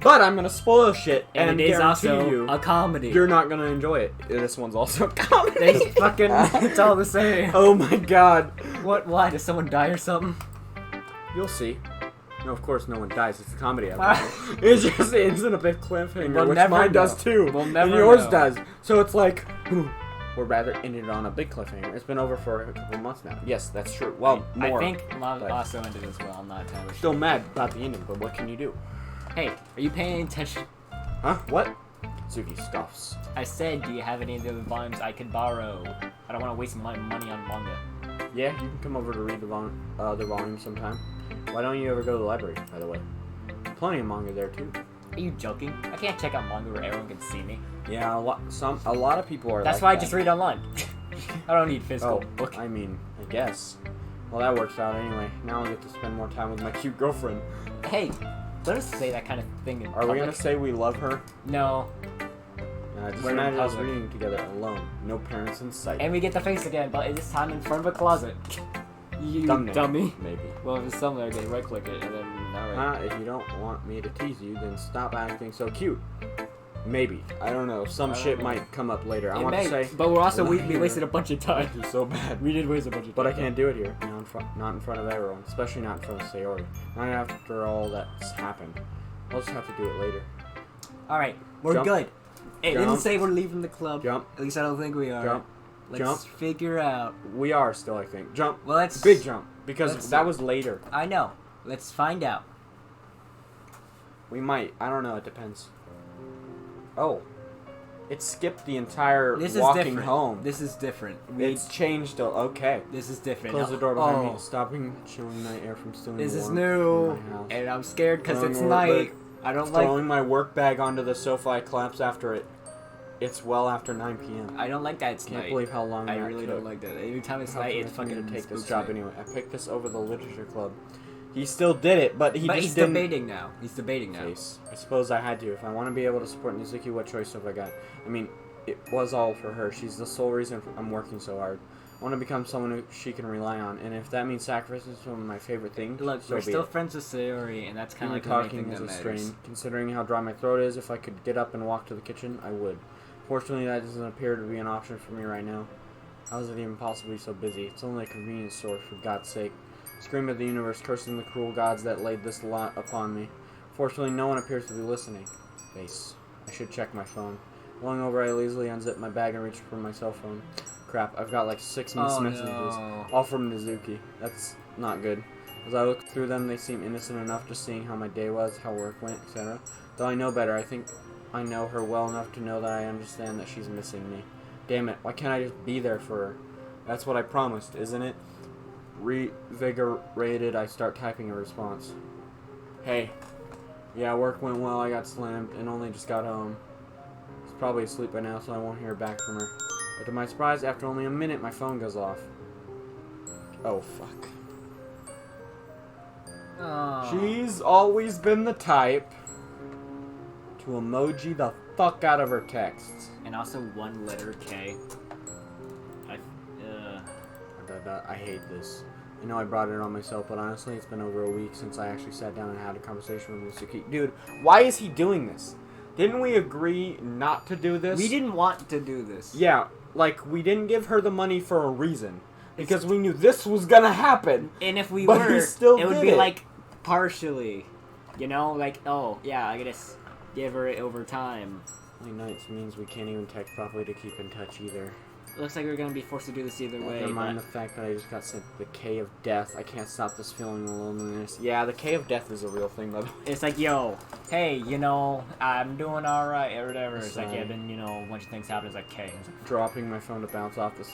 but I'm gonna spoil shit And it is guarantee also you a comedy. you're not gonna enjoy it. This one's also a comedy. They fucking. It's all the same. Oh my god. What? Why? Does someone die or something? You'll see. No, of course no one dies. It's a comedy album. It just ends in a big cliffhanger, We'll which never mine know. does too. We'll and never yours know. does. So it's like, or rather, ended on a big cliffhanger. It's been over for a couple months now. Yes, that's true. Well, more. I think Love but- also ended as well. I'm not entirely sure. Still mad about the ending, but what can you do? Hey, are you paying attention? Huh? What? Zuki scoffs. I said, do you have any of the other volumes I could borrow? I don't want to waste my money on manga. Yeah, you can come over to read the volume sometime. Why don't you ever go to the library, by the way? Plenty of manga there too. Are you joking? I can't check out manga where everyone can see me. Yeah, a lot of people are. That's like why I that. just read online. I don't need physical Oh, book. I mean, I guess. Well, that works out anyway. Now I get to spend more time with my cute girlfriend. Hey, don't say that kind of thing in Are public. we gonna say we love her? No. Just We're in imagine us public. reading together alone, no parents in sight. And we get the face again, but this time in front of a closet. You Thumbnail, dummy. maybe. Well, if it's somewhere, then right click it, and then, alright. If you don't want me to tease you, then stop acting so cute. Maybe. I don't know. Some I don't shit know. might come up later. I It want may, to say, but we're also, we later. wasted a bunch of time. It's so bad. We did waste a bunch of time. But I can't do it here. Not in front of everyone. Especially not in front of Sayori. Not after all that's happened. I'll just have to do it later. Alright, we're Jump. good. It didn't Jump. say we're leaving the club. Jump. At least I don't think we are. Jump. Let's Jump. figure out. We are still, I think. Jump. Well, let's... Big jump. Because Let's- that was later. I know. Let's find out. We might. I don't know. It depends. Oh. It skipped the entire This is walking different. home. This is different. It's changed. Okay. This is different. Close the door behind me, stopping chilling night air from stealing This the is warmth new, from my house. and I'm scared because Throwing it's my night. work I don't like. Throwing my work bag onto the sofa, I collapse after it. It's well after 9 p.m. I don't like that it's Can't night. believe how long I that really took. don't like that. Anytime it's How night, can it's I think fucking to take this spooks job me. anyway. I picked this over the literature club. He still did it, but But just he's didn't. debating now. He's debating now. Face. I suppose I had to. If I want to be able to support Natsuki, what choice have I got? I mean, it was all for her. She's the sole reason I'm working so hard. I want to become someone who she can rely on, and if that means sacrificing some of my favorite things, Look, so we're be still it. friends with Sayori, and that's kind Even of like the talking main is thing a that matters. strain. Considering how dry my throat is, if I could get up and walk to the kitchen, I would. Fortunately, that doesn't appear to be an option for me right now. How is it even possibly so busy? It's only a convenience store, for God's sake. Scream at the universe, cursing the cruel gods that laid this lot upon me. Fortunately, no one appears to be listening. Face. I should check my phone. Rolling over, I lazily unzip my bag and reach for my cell phone. Crap, I've got like 6 missed messages. No. All from Natsuki. That's not good. As I look through them, they seem innocent enough, just seeing how my day was, how work went, etc. Though I know better, I think I know her well enough to know that I understand that she's missing me. Damn it, why can't I just be there for her? That's what I promised, isn't it? Revigorated, I start typing a response. Hey. Yeah, work went well, I got slammed, and only just got home. She's probably asleep by now, so I won't hear back from her. But to my surprise, after only a minute, my phone goes off. Oh, fuck. Oh. She's always been the type to emoji the fuck out of her texts. And also one letter K. I hate this. I know I brought it on myself, but honestly, it's been over a week since I actually sat down and had a conversation with Natsuki. Dude, why is he doing this? Didn't we agree not to do this? We didn't want to do this. Yeah, like, we didn't give her the money for a reason. Because we knew this was gonna happen. And if we But were, he still it would did be it. like partially. You know, like, oh, yeah, I gotta give her it over time. Only nights means we can't even text properly to keep in touch either. Looks like we're gonna be forced to do this either way. Never mind but the fact that I just got sent the K of Death. I can't stop this feeling of loneliness. Yeah, the K of Death is a real thing, by the way. it's like, yo, hey, you know, I'm doing alright, or whatever. It's like, Sorry. yeah, then, you know, a bunch of things happen. It's like, K. It's like, Dropping my phone to bounce off the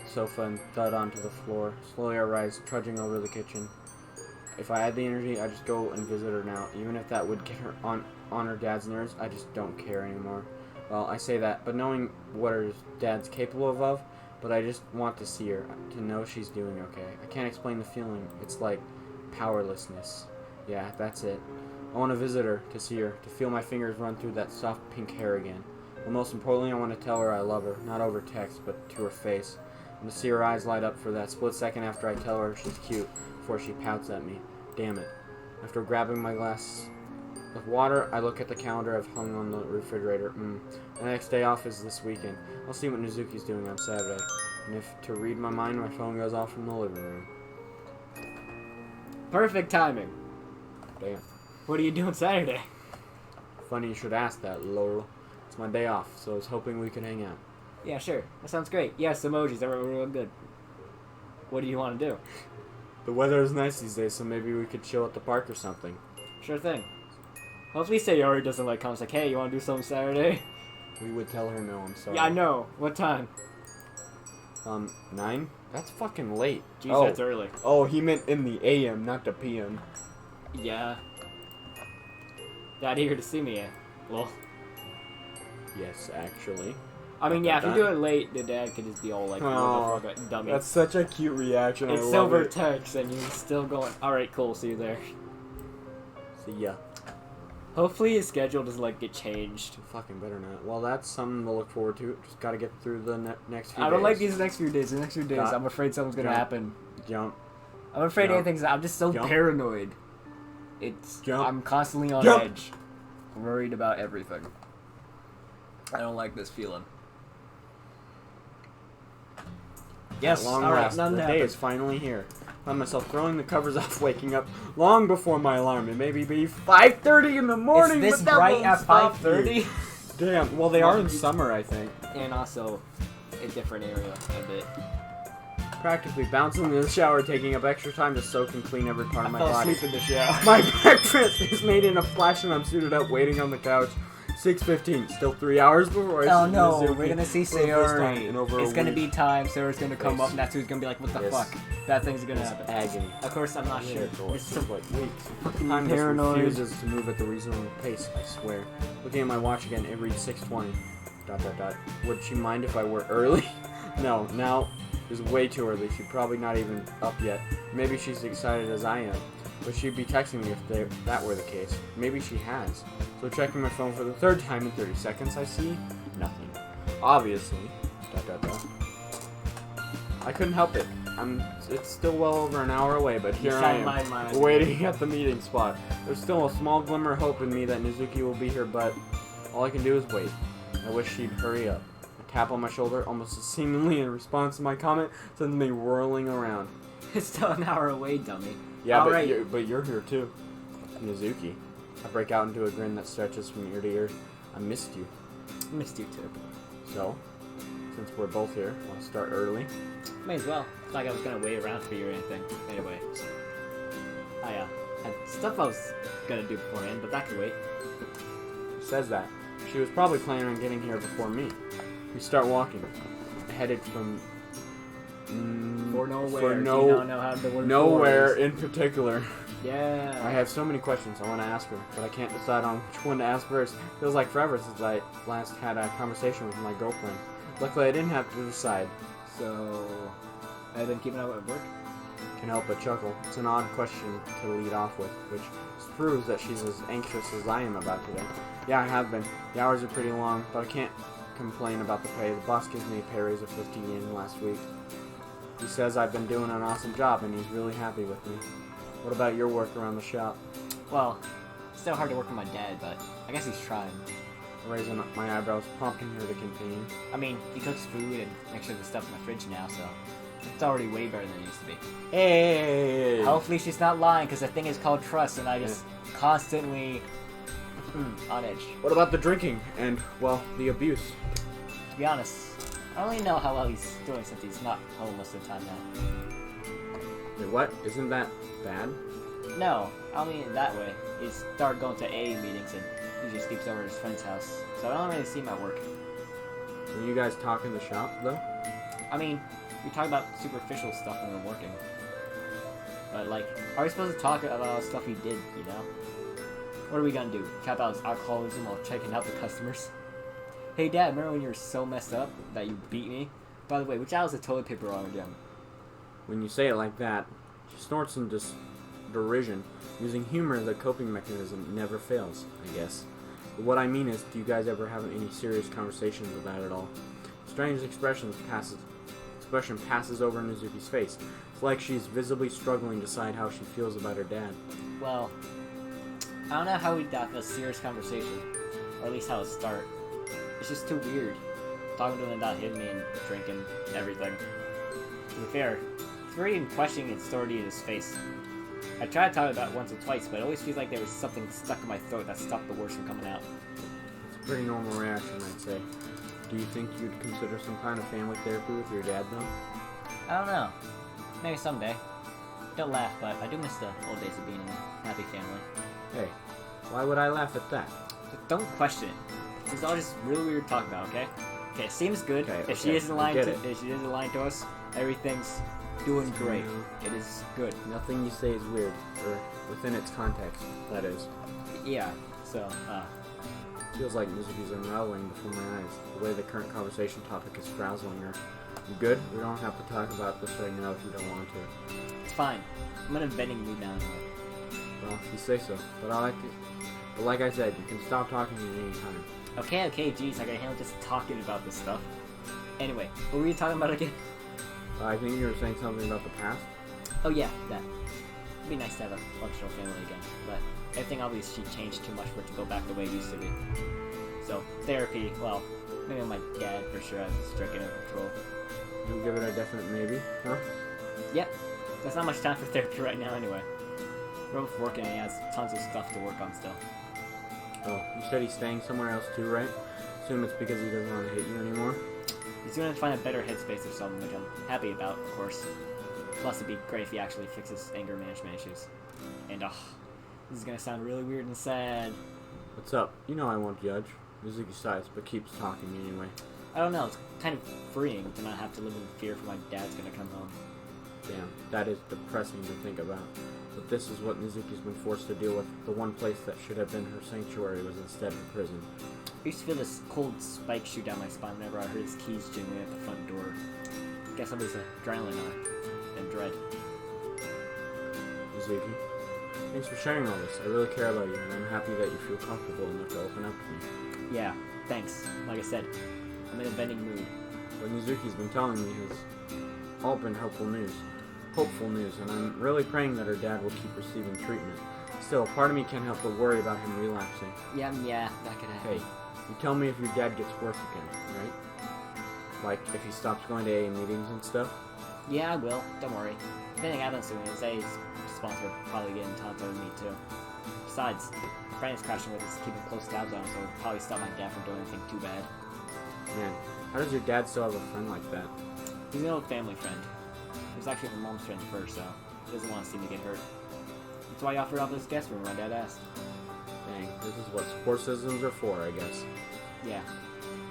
sofa and thud onto the floor. Slowly I rise, trudging over the kitchen. If I had the energy, I'd just go and visit her now. Even if that would get her on her dad's nerves, I just don't care anymore. Well, I say that, but knowing what her dad's capable of, but I just want to see her, to know she's doing okay. I can't explain the feeling. It's like powerlessness. Yeah, that's it. I want to visit her, to see her, to feel my fingers run through that soft pink hair again. But most importantly, I want to tell her I love her, not over text, but to her face. And to see her eyes light up for that split second after I tell her she's cute, before she pouts at me. Damn it. After grabbing my glass of water, I look at the calendar I've hung on the refrigerator. The next day off is this weekend. I'll see what Natsuki's doing on Saturday. And if to read my mind, my phone goes off from the living room. perfect timing. Damn. What are you doing Saturday? Funny you should ask that, lol. It's my day off, so I was hoping we could hang out. Yeah, sure. That sounds great. Yes, emojis. They're real good. What do you want to do? The weather is nice these days, so maybe we could chill at the park or something. Sure thing. Hopefully Sayori doesn't like comments like, hey, you want to do something Saturday? We would tell her no, I'm sorry. Yeah, I know. What time? 9? That's fucking late. Jeez, that's early. Oh, he meant in the AM, not the PM. Yeah. Not eager to see me yet. Well, Yes, actually. I mean, yeah, if you do it late, the dad could just be all like, Oh, what the fuck, dummy. That's such a cute reaction. It's I love silver it. text, and you're still going, alright, cool, see you there. See ya. Hopefully his schedule doesn't, like, get changed. Fucking better not. Well, that's something to look forward to. Just gotta get through the next few days. I don't like these next few days. The next few days, Got- I'm afraid something's gonna jump. happen. Jump. I'm afraid Jump. anything's. I'm just so Jump. paranoid. It's. Jump. I'm constantly on Jump. edge. Worried about everything. I don't like this feeling. Yes, At long alright, last, none the day happened. is finally here. I find myself throwing the covers off, waking up long before my alarm. It may be 5:30 in the morning, Is this but that bright won't at stop 5:30? you. Damn. Well, they are in summer, I think. And also, a different area a bit. Practically bouncing in the shower, taking up extra time to soak and clean every part of my I fell body. asleep in the shower. My breakfast is made in a flash and I'm suited up, waiting on the couch. 6:15. Still 3 hours before I Oh see no, Natsuki we're gonna see for the first time Sayori. in over It's a gonna week. be time. Sayori's gonna come Yes. up. Natsuki's gonna be like, "What the Yes. fuck? Bad things are gonna It's happen." agony. Of course, I'm not sure. For It's some like weeks. fucking Time just paranoid. refuses to move at the reasonable pace, I swear. Looking at my watch again, it reads 6:20. ... Would she mind if I were early? No, now is way too early. She's probably not even up yet. Maybe she's excited as I am. But she'd be texting me if that were the case. Maybe she has. So checking my phone for the third time in 30 seconds, I see nothing. Obviously. ... I couldn't help it. It's still well over an hour away, but here I am, waiting at the meeting spot. There's still a small glimmer of hope in me that Natsuki will be here, but all I can do is wait. I wish she'd hurry up. A tap on my shoulder, almost seemingly in response to my comment, sends me whirling around. It's still an hour away, dummy. Yeah, All but, right. you're here too. Natsuki. I break out into a grin that stretches from ear to ear. I missed you. Missed you too. So, since we're both here, I'll start early. May as well. It's like I was gonna wait around for you or anything. Anyway, I had stuff I was gonna do beforehand, but that could wait. Says that. She was probably planning on getting here before me. We start walking, headed from For nowhere. For Do you not know how the word nowhere for is? in particular. Yeah. I have so many questions I want to ask her, but I can't decide on which one to ask first. Feels like forever since I last had a conversation with my girlfriend. Luckily, I didn't have to decide. So, I've been keeping up at work. Can help but chuckle. It's an odd question to lead off with, which proves that she's as anxious as I am about today. Yeah, I have been. The hours are pretty long, but I can't complain about the pay. The boss gives me a pay raise of 15 yen last week. He says I've been doing an awesome job, and he's really happy with me. What about your work around the shop? Well, it's still hard to work with my dad, but I guess he's trying. Raising up my eyebrows, prompting her to continue. I mean, he cooks food and makes sure the stuff in my fridge now, so it's already way better than it used to be. Hey! Hopefully she's not lying, because the thing is called trust, and I just constantly on edge. What about the drinking and, well, the abuse? To be honest, I don't really know how well he's doing since he's not home most of the time now. Wait, what? Isn't that bad? No, I don't mean it that way. He started going to AA meetings and he just sleeps over at his friend's house, so I don't really see him at work. When you guys talk in the shop, though? I mean, we talk about superficial stuff when we're working. But, like, are we supposed to talk about stuff he did, you know? What are we gonna do? Chat about his alcoholism while checking out the customers? Hey, Dad, remember when you were so messed up that you beat me? By the way, which aisle is the toilet paper roll again? When you say it like that, she snorts in derision. Using humor, the coping mechanism never fails, I guess. But what I mean is, do you guys ever have any serious conversations about it all? Strange expression passes over Natsuki's face. It's like she's visibly struggling to decide how she feels about her dad. Well, I don't know how we'd have a serious conversation, or at least how it start. It's just too weird, talking to him about hitting me and drinking and everything. To be fair, it's very even questioning its authority in his face. I tried to talk about it once or twice, but it always feels like there was something stuck in my throat that stopped the words from coming out. It's a pretty normal reaction, I'd say. Do you think you'd consider some kind of family therapy with your dad, though? I don't know. Maybe someday. Don't laugh, but I do miss the old days of being in a happy family. Hey, why would I laugh at that? But don't question it. It's all just really weird to talk about, okay? Okay, it seems good. Okay, if she isn't lying I to get it. if she isn't lying to us, everything's doing great. It is good. Nothing you say is weird, or within its context, that is. Yeah. So, Feels like Natsuki's unraveling before my eyes. The way the current conversation topic is frazzling her. You good? We don't have to talk about this right now if you don't want to. it's fine. I'm in a venting mood now. Well, you say so. But I like it. But like I said, you can stop talking to me anytime. Okay, jeez, I can handle just talking about this stuff. Anyway, what were you talking about again? I think you were saying something about the past. Oh yeah, that. It'd be nice to have a functional family again, but everything obviously changed too much for it to go back the way it used to be. So, therapy, well, maybe my dad for sure has drinking under control. You give it a definite maybe, huh? Yep, there's not much time for therapy right now anyway. We're both working and he has tons of stuff to work on still. Oh, you said he's staying somewhere else too, right? Assume it's because he doesn't want to hate you anymore. He's going to find a better headspace or something, which I'm happy about, of course. Plus, it'd be great if he actually fixes anger management issues. And, this is going to sound really weird and sad. What's up? You know I won't judge. Mizuki sighs, but keeps talking anyway. I don't know, it's kind of freeing to not have to live in fear for my dad's gonna come home. Damn, that is depressing to think about. But this is what Mizuki's been forced to deal with. The one place that should have been her sanctuary was instead a prison. I used to feel this cold spike shoot down my spine whenever I heard his keys jingling at the front door. Guess I was adrenaline on it, and dread. Mizuki, thanks for sharing all this. I really care about you, and I'm happy that you feel comfortable enough to open up to me. Yeah, thanks. Like I said, I'm in a bending mood. What Mizuki's been telling me has all been hopeful news, and I'm really praying that her dad will keep receiving treatment. Still, part of me can't help but worry about him relapsing. Yeah, that could happen. Hey, you tell me if your dad gets worse again, right? Like, if he stops going to AA meetings and stuff? Yeah, I will. Don't worry. If anything happens to me, his AA's sponsor will probably get in touch with me, too. Besides, Brandon's crashing with us, keeping close tabs on him, so he'll probably stop my dad from doing anything too bad. Man, how does your dad still have a friend like that? He's an old family friend. He was actually my mom's friend first, so he doesn't want to see me get hurt. That's why he offered up this guest room when my dad asked. Dang, this is what support systems are for, I guess. Yeah.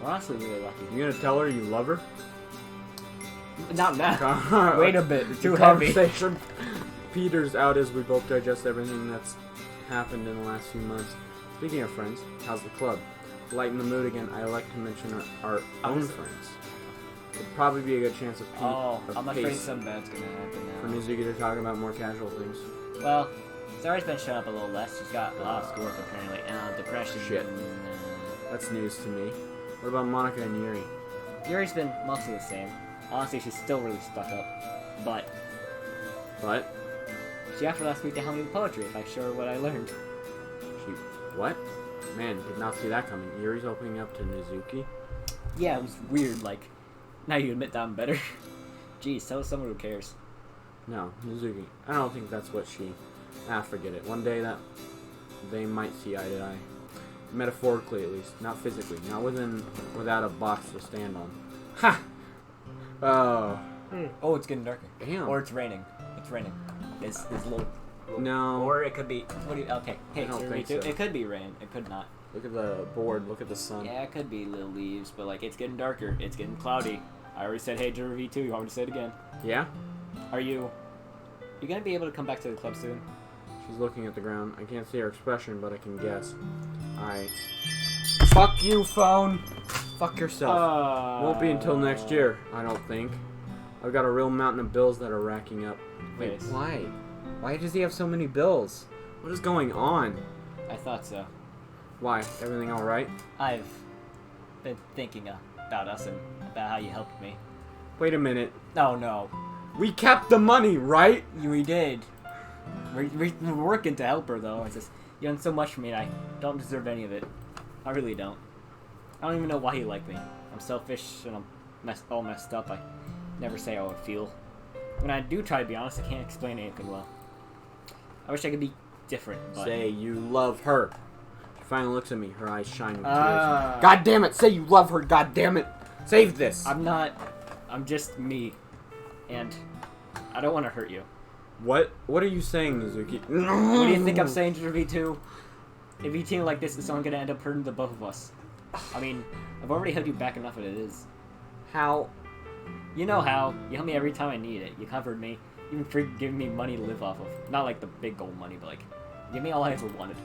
We're honestly really lucky. You gonna tell her you love her? Not now. Wait a bit. It's too heavy. Conversation peters out as we both digest everything that's happened in the last few months. Speaking of friends, how's the club? To lighten the mood again, I like to mention our own friends. It'd probably be a good chance of I'm afraid something bad's gonna happen now. For Natsuki to talk about more casual things. Well, Zari's been showing up a little less. She's got a lot of schoolwork apparently, and depression. Shit. That's news to me. What about Monica and Yuri? Yuri's been mostly the same. Honestly, she's still really stuck up. But? She offered last week to help me with poetry if I show her what I learned. What? Man, did not see that coming. Yuri's opening up to Natsuki? Yeah, it was weird, like, now you admit that I'm better. Jeez, tell someone who cares. No, Natsuki. I don't think that's what she... forget it. One day that they might see eye to eye. Metaphorically, at least. Not physically. Not without a box to stand on. Ha! Oh. Oh, it's getting darker. Damn. Or it's raining. It's raining. It's little... No. Or it could be... Okay. Hey, I don't think so. It could be rain. It could not. Look at the board. Look at the sun. Yeah, it could be little leaves, but, like, it's getting darker. It's getting cloudy. I already said hey to V2. You want me to say it again? Yeah? Are you gonna be able to come back to the club soon? She's looking at the ground. I can't see her expression, but I can guess. Fuck you, phone! Fuck yourself. Won't be until next year, I don't think. I've got a real mountain of bills that are racking up. Wait, why? Why does he have so many bills? What is going on? I thought so. Why? Everything alright? I've been thinking about us and about how you helped me. Wait a minute. Oh, no. We kept the money, right? We did. We're working to help her, though. It's just, you've done so much for me, and I don't deserve any of it. I really don't. I don't even know why you like me. I'm selfish, and I'm all messed up. I never say how I feel. When I do try to be honest, I can't explain anything well. I wish I could be different, but... Say you love her. She finally looks at me, her eyes shine with tears. God damn it, say you love her, god damn it! Save this! I'm not... I'm just me. And I don't want to hurt you. What are you saying, Natsuki? What do you think I'm saying to V2? If you team like this, it's only going to end up hurting the both of us. I mean, I've already held you back enough as it is. How? You know how. You help me every time I need it. You comfort me, even for giving me money to live off of. Not like the big gold money, but like, give me all I ever wanted.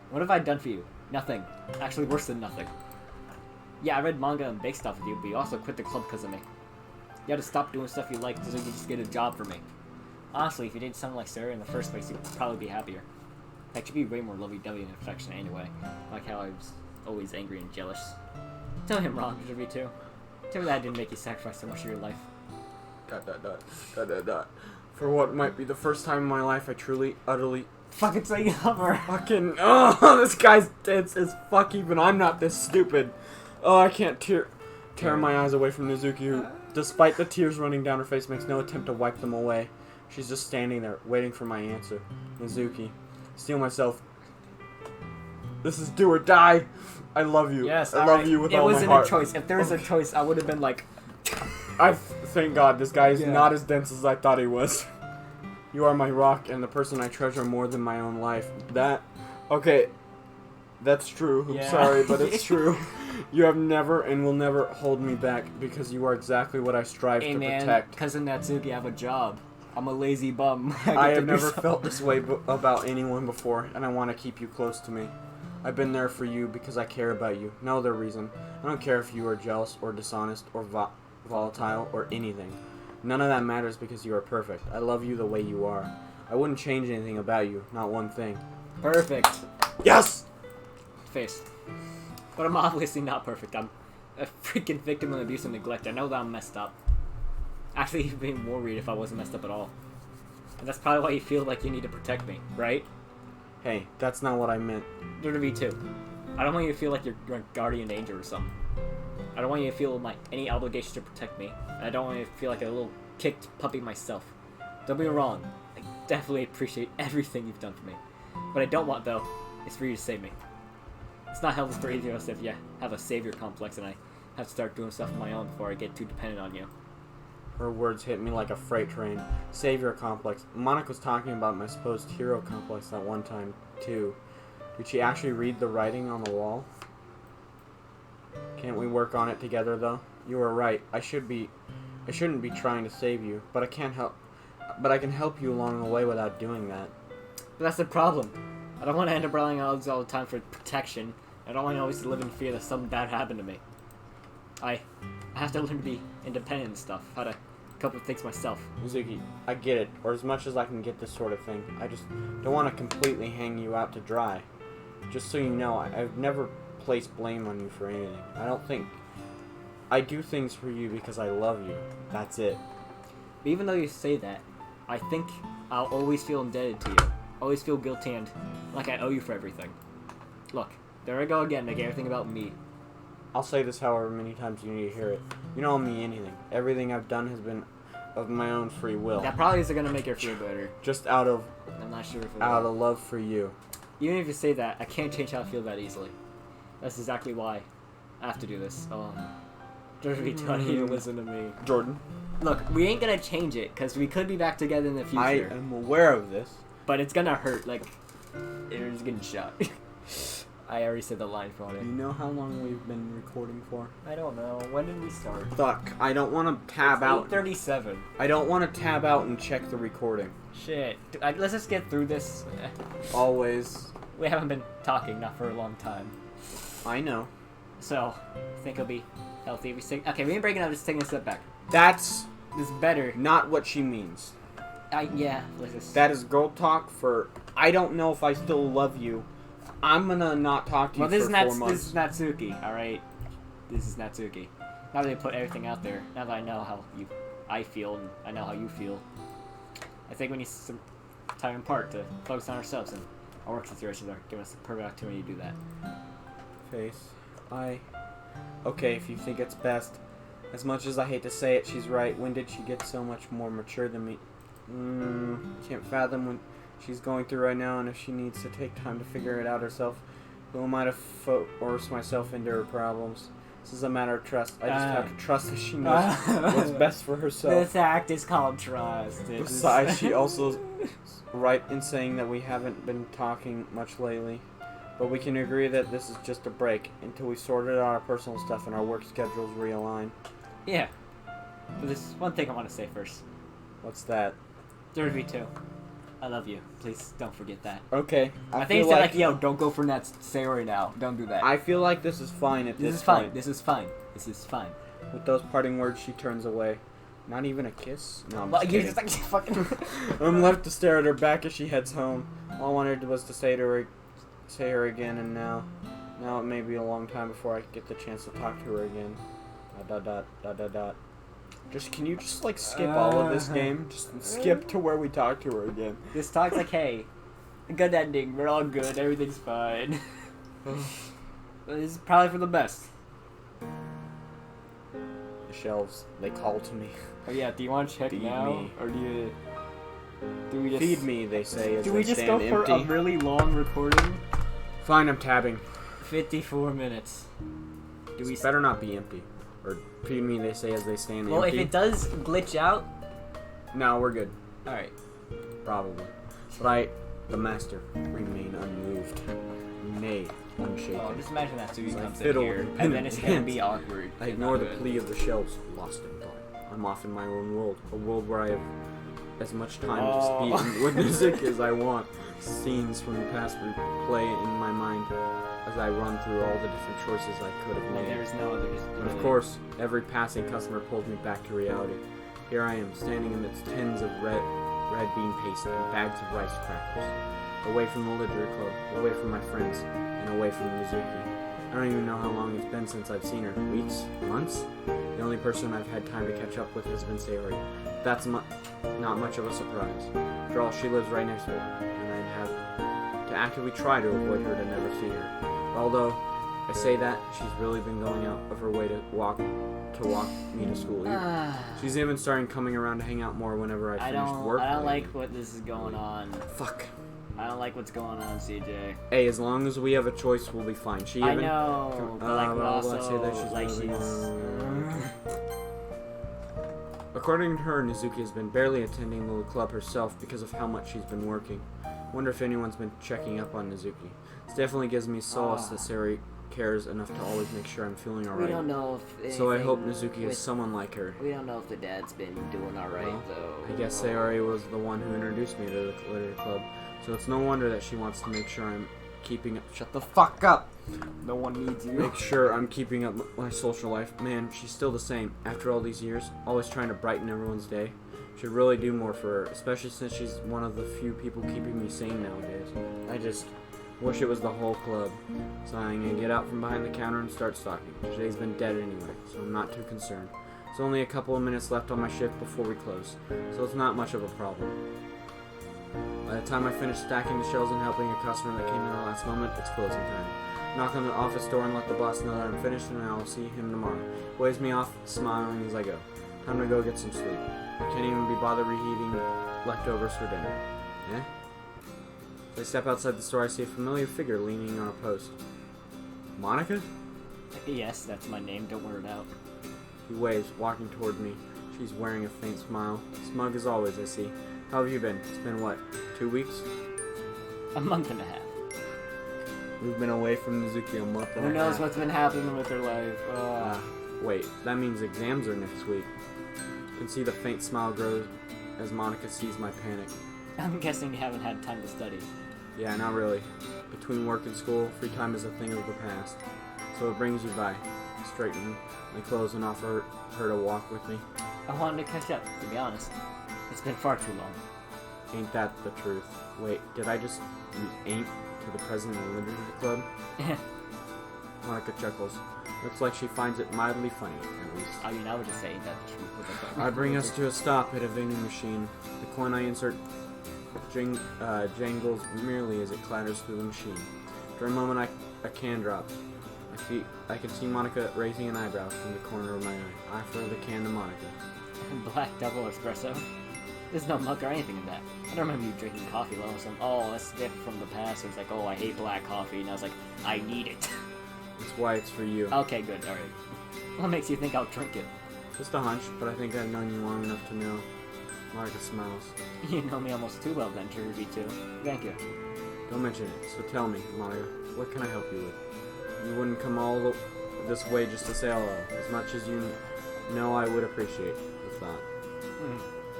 What have I done for you? Nothing. Actually, worse than nothing. Yeah, I read manga and big stuff with you, but you also quit the club because of me. You had to stop doing stuff you like so you could just get a job for me. Honestly, if you did something like Sarah in the first place, you'd probably be happier. Like, you'd be way more lovey-dovey and affectionate anyway. Like how I was always angry and jealous. Tell him wrong, V2. Tell me that I didn't make you sacrifice so much of your life. ... For what might be the first time in my life I truly, utterly... Fucking say you love her. Fucking... Oh, this guy's dense as fuck, even I'm not this stupid. Oh, I can't tear my eyes away from Natsuki, who, despite the tears running down her face, makes no attempt to wipe them away. She's just standing there, waiting for my answer. Natsuki. Steel myself. This is do or die. I love you. Yes, I love you with all my heart. It wasn't a choice. If there was a choice, I would have been like... Thank God, this guy is not as dense as I thought he was. You are my rock and the person I treasure more than my own life. Okay. That's true. I'm Yeah. sorry, but it's true. You have never and will never hold me back because you are exactly what I strive Hey to man, protect. cousin Natsuki, I have a job. I'm a lazy bum. I have never felt this way about anyone before, and I want to keep you close to me. I've been there for you because I care about you. No other reason. I don't care if you are jealous or dishonest or volatile or anything. None of that matters because you are perfect. I love you the way you are. I wouldn't change anything about you, not one thing. Perfect. Yes! Face. But I'm obviously not perfect. I'm a freaking victim of abuse and neglect. I know that I'm messed up. Actually, you'd be worried if I wasn't messed up at all. And that's probably why you feel like you need to protect me, right? Hey, that's not what I meant. You're to me too. I don't want you to feel like you're a guardian angel or something. I don't want you to feel any obligation to protect me. And I don't want you to feel like a little kicked puppy myself. Don't be wrong. I definitely appreciate everything you've done for me. What I don't want, though, is for you to save me. It's not helpful for either of us if you have a savior complex and I have to start doing stuff on my own before I get too dependent on you. Her words hit me like a freight train. Savior complex. Monica was talking about my supposed hero complex that one time, too. Did she actually read the writing on the wall? Can't we work on it together, though? You were right. I shouldn't be trying to save you, but I can't help. But I can help you along the way without doing that. But that's the problem. I don't want to end up relying on others all the time for protection. I don't want to always live in fear that something bad happened to me. I have to learn to be independent and stuff. How to cope with things myself. Natsuki, I get it, or as much as I can get this sort of thing. I just don't want to completely hang you out to dry. Just so you know, I've never placed blame on you for anything. I do things for you because I love you. That's it. But even though you say that, I think I'll always feel indebted to you. Always feel guilty and like I owe you for everything. Look, there I go again, making everything about me. I'll say this however many times you need to hear it. You don't owe me anything. Everything I've done has been of my own free will. That probably isn't gonna make her feel better. Just out of I'm not sure if it out will. of love for you. Even if you say that, I can't change how I feel that easily. That's exactly why I have to do this. Don't be trying to listen to me. Jordan, Look, we ain't gonna change it, because we could be back together in the future. I am aware of this. But it's gonna hurt, like, you're just getting shot. I already said the line for Do it. you know how long we've been recording for? I don't know. When did we start? Fuck, I don't want to tab out. 8:37. I don't want to tab out and check the recording. Shit. Let's just get through this. Always. We haven't been talking, not for a long time. I know. So, I think it'll be healthy if we take... Okay, we ain't breaking up, just taking a step back. That's This is better. not what she means. Yeah, let's just... That is girl talk for, I don't know if I still love you. I'm gonna not talk to you for 4 months. This is Natsuki, alright? This is Natsuki. Now that they put everything out there, now that I know how I feel, and I know how you feel, I think we need some time apart to focus on ourselves, and our work situations are giving us the perfect opportunity to do that. Face. Okay, if you think it's best. As much as I hate to say it, she's right. When did she get so much more mature than me? Can't fathom when she's going through right now, and if she needs to take time to figure it out herself, who am I to force myself into her problems? This is a matter of trust. I just have to trust that she knows what's best for herself. This act is called trust. Besides, she also right in saying that we haven't been talking much lately. But we can agree that this is just a break until we sorted out our personal stuff and our work schedules realign. Yeah. But there's one thing I want to say first. What's that? Derby 2. I love you. Please don't forget that. Okay. I think it's like, yo, don't go for that story now. Don't do that. I feel like this is fine at this This is fine. point. This is fine. This is fine. With those parting words, she turns away. Not even a kiss? No, I'm Well, just you're kidding. just like fucking. I'm left to stare at her back as she heads home. All I wanted was to say her again, and now it may be a long time before I get the chance to talk to her again. ... Can you just like skip all of this game? Just skip to where we talk to her again. This talk's like, hey, good ending. We're all good. Everything's fine. This is probably for the best. The shelves, they call to me. Oh yeah. Do you want to check Feed now, me. or do we just Feed me, they say, as Do they we just stand go for empty. a really long recording? Fine, I'm tabbing. 54 minutes. Do we? This better not be empty. Or feed me, they say, as they stand Well, empty. if it does glitch out, No, we're good. all right. Probably. But I, the master, remain unmoved. Nay, unshaken. Oh, just imagine that Natsuki As I comes in fiddle here, and and then it's gonna dance. be awkward. I and ignore not the good. plea of the shelves, lost in thought. I'm off in my own world, a world where I have as much time to speak with music as I want. Scenes from the past replay in my mind as I run through all the different choices I could have And made. there's no other. Just But of course, every passing customer pulls me back to reality. Here I am, standing amidst tins of red bean paste and bags of rice crackers. Away from the Literature Club, away from my friends, and away from Natsuki. I don't even know how long it's been since I've seen her. Weeks? Months? The only person I've had time to catch up with has been Sayori. That's not much of a surprise. After all, she lives right next door, and I'd have to actively try to avoid her to never see her. Although I say that, she's really been going out of her way to walk me to school. She's even starting coming around to hang out more whenever I finish work. I don't like what this is going on. Fuck. I don't like what's going on, CJ. Hey, as long as we have a choice, we'll be fine. She I even... know, but like well, also, let's say that she's like really- According to her, Natsuki has been barely attending the club herself because of how much she's been working. Wonder if anyone's been checking up on Natsuki. This definitely gives me solace that Sayori cares enough to always make sure I'm feeling alright. We don't know if So I hope anything Natsuki is someone like her. We don't know if the dad's been doing alright, Well, though. I guess Sayori was the one who introduced me to the Literature Club, so it's no wonder that she wants to make sure I'm keeping up. Shut the fuck up! No one needs you. Make sure I'm keeping up my social life. Man, she's still the same. After all these years, always trying to brighten everyone's day. Should really do more for her, especially since she's one of the few people keeping me sane nowadays. I just wish it was the whole club. Sighing, I get out from behind the counter and start stocking. Today's been dead anyway, so I'm not too concerned. There's only a couple of minutes left on my shift before we close, so it's not much of a problem. By the time I finish stacking the shelves and helping a customer that came in at the last moment, it's closing time. Knock on the office door and let the boss know that I'm finished and I'll see him tomorrow. Waves me off, smiling as I go. Time to go get some sleep. I can't even be bothered reheating leftovers for dinner. Eh? As I step outside the store, I see a familiar figure leaning on a post. Monica? Yes, that's my name. Don't wear it out. He waves, walking toward me. She's wearing a faint smile. Smug as always, I see. How have you been? It's been what, 2 weeks? A month and a half. We've been away from Natsuki a month and a half. Who knows what's been happening with her life? Wait, that means exams are next week. You can see the faint smile grow as Monica sees my panic. I'm guessing you haven't had time to study. Yeah, not really. Between work and school, free time is a thing of the past. So it brings you by. I straighten my clothes and offer her to walk with me. I wanted to catch up, to be honest. It's been far too long. Ain't that the truth? Wait, did I just use ain't to the president of the Literature Club? Monica chuckles. Looks like she finds it mildly funny, at least. I mean, I would just say that the truth. I bring us to a stop at a vending machine. The coin I insert jangles merely as it clatters through the machine. For a moment, a can drops. I can see Monica raising an eyebrow from the corner of my eye. I throw the can to Monica. Black double espresso? There's no milk or anything in that. I don't remember you drinking coffee alone. So, that's different from the past. It was like, I hate black coffee. And I was like, I need it. That's why it's for you. Okay, good. Alright. What makes you think I'll drink it? Just a hunch, but I think I've known you long enough to know. Monica smiles. You know me almost too well then to be too. Thank you. Don't mention it. So tell me, Monica, what can I help you with? You wouldn't come all this way just to say hello. As much as you know, I would appreciate the thought.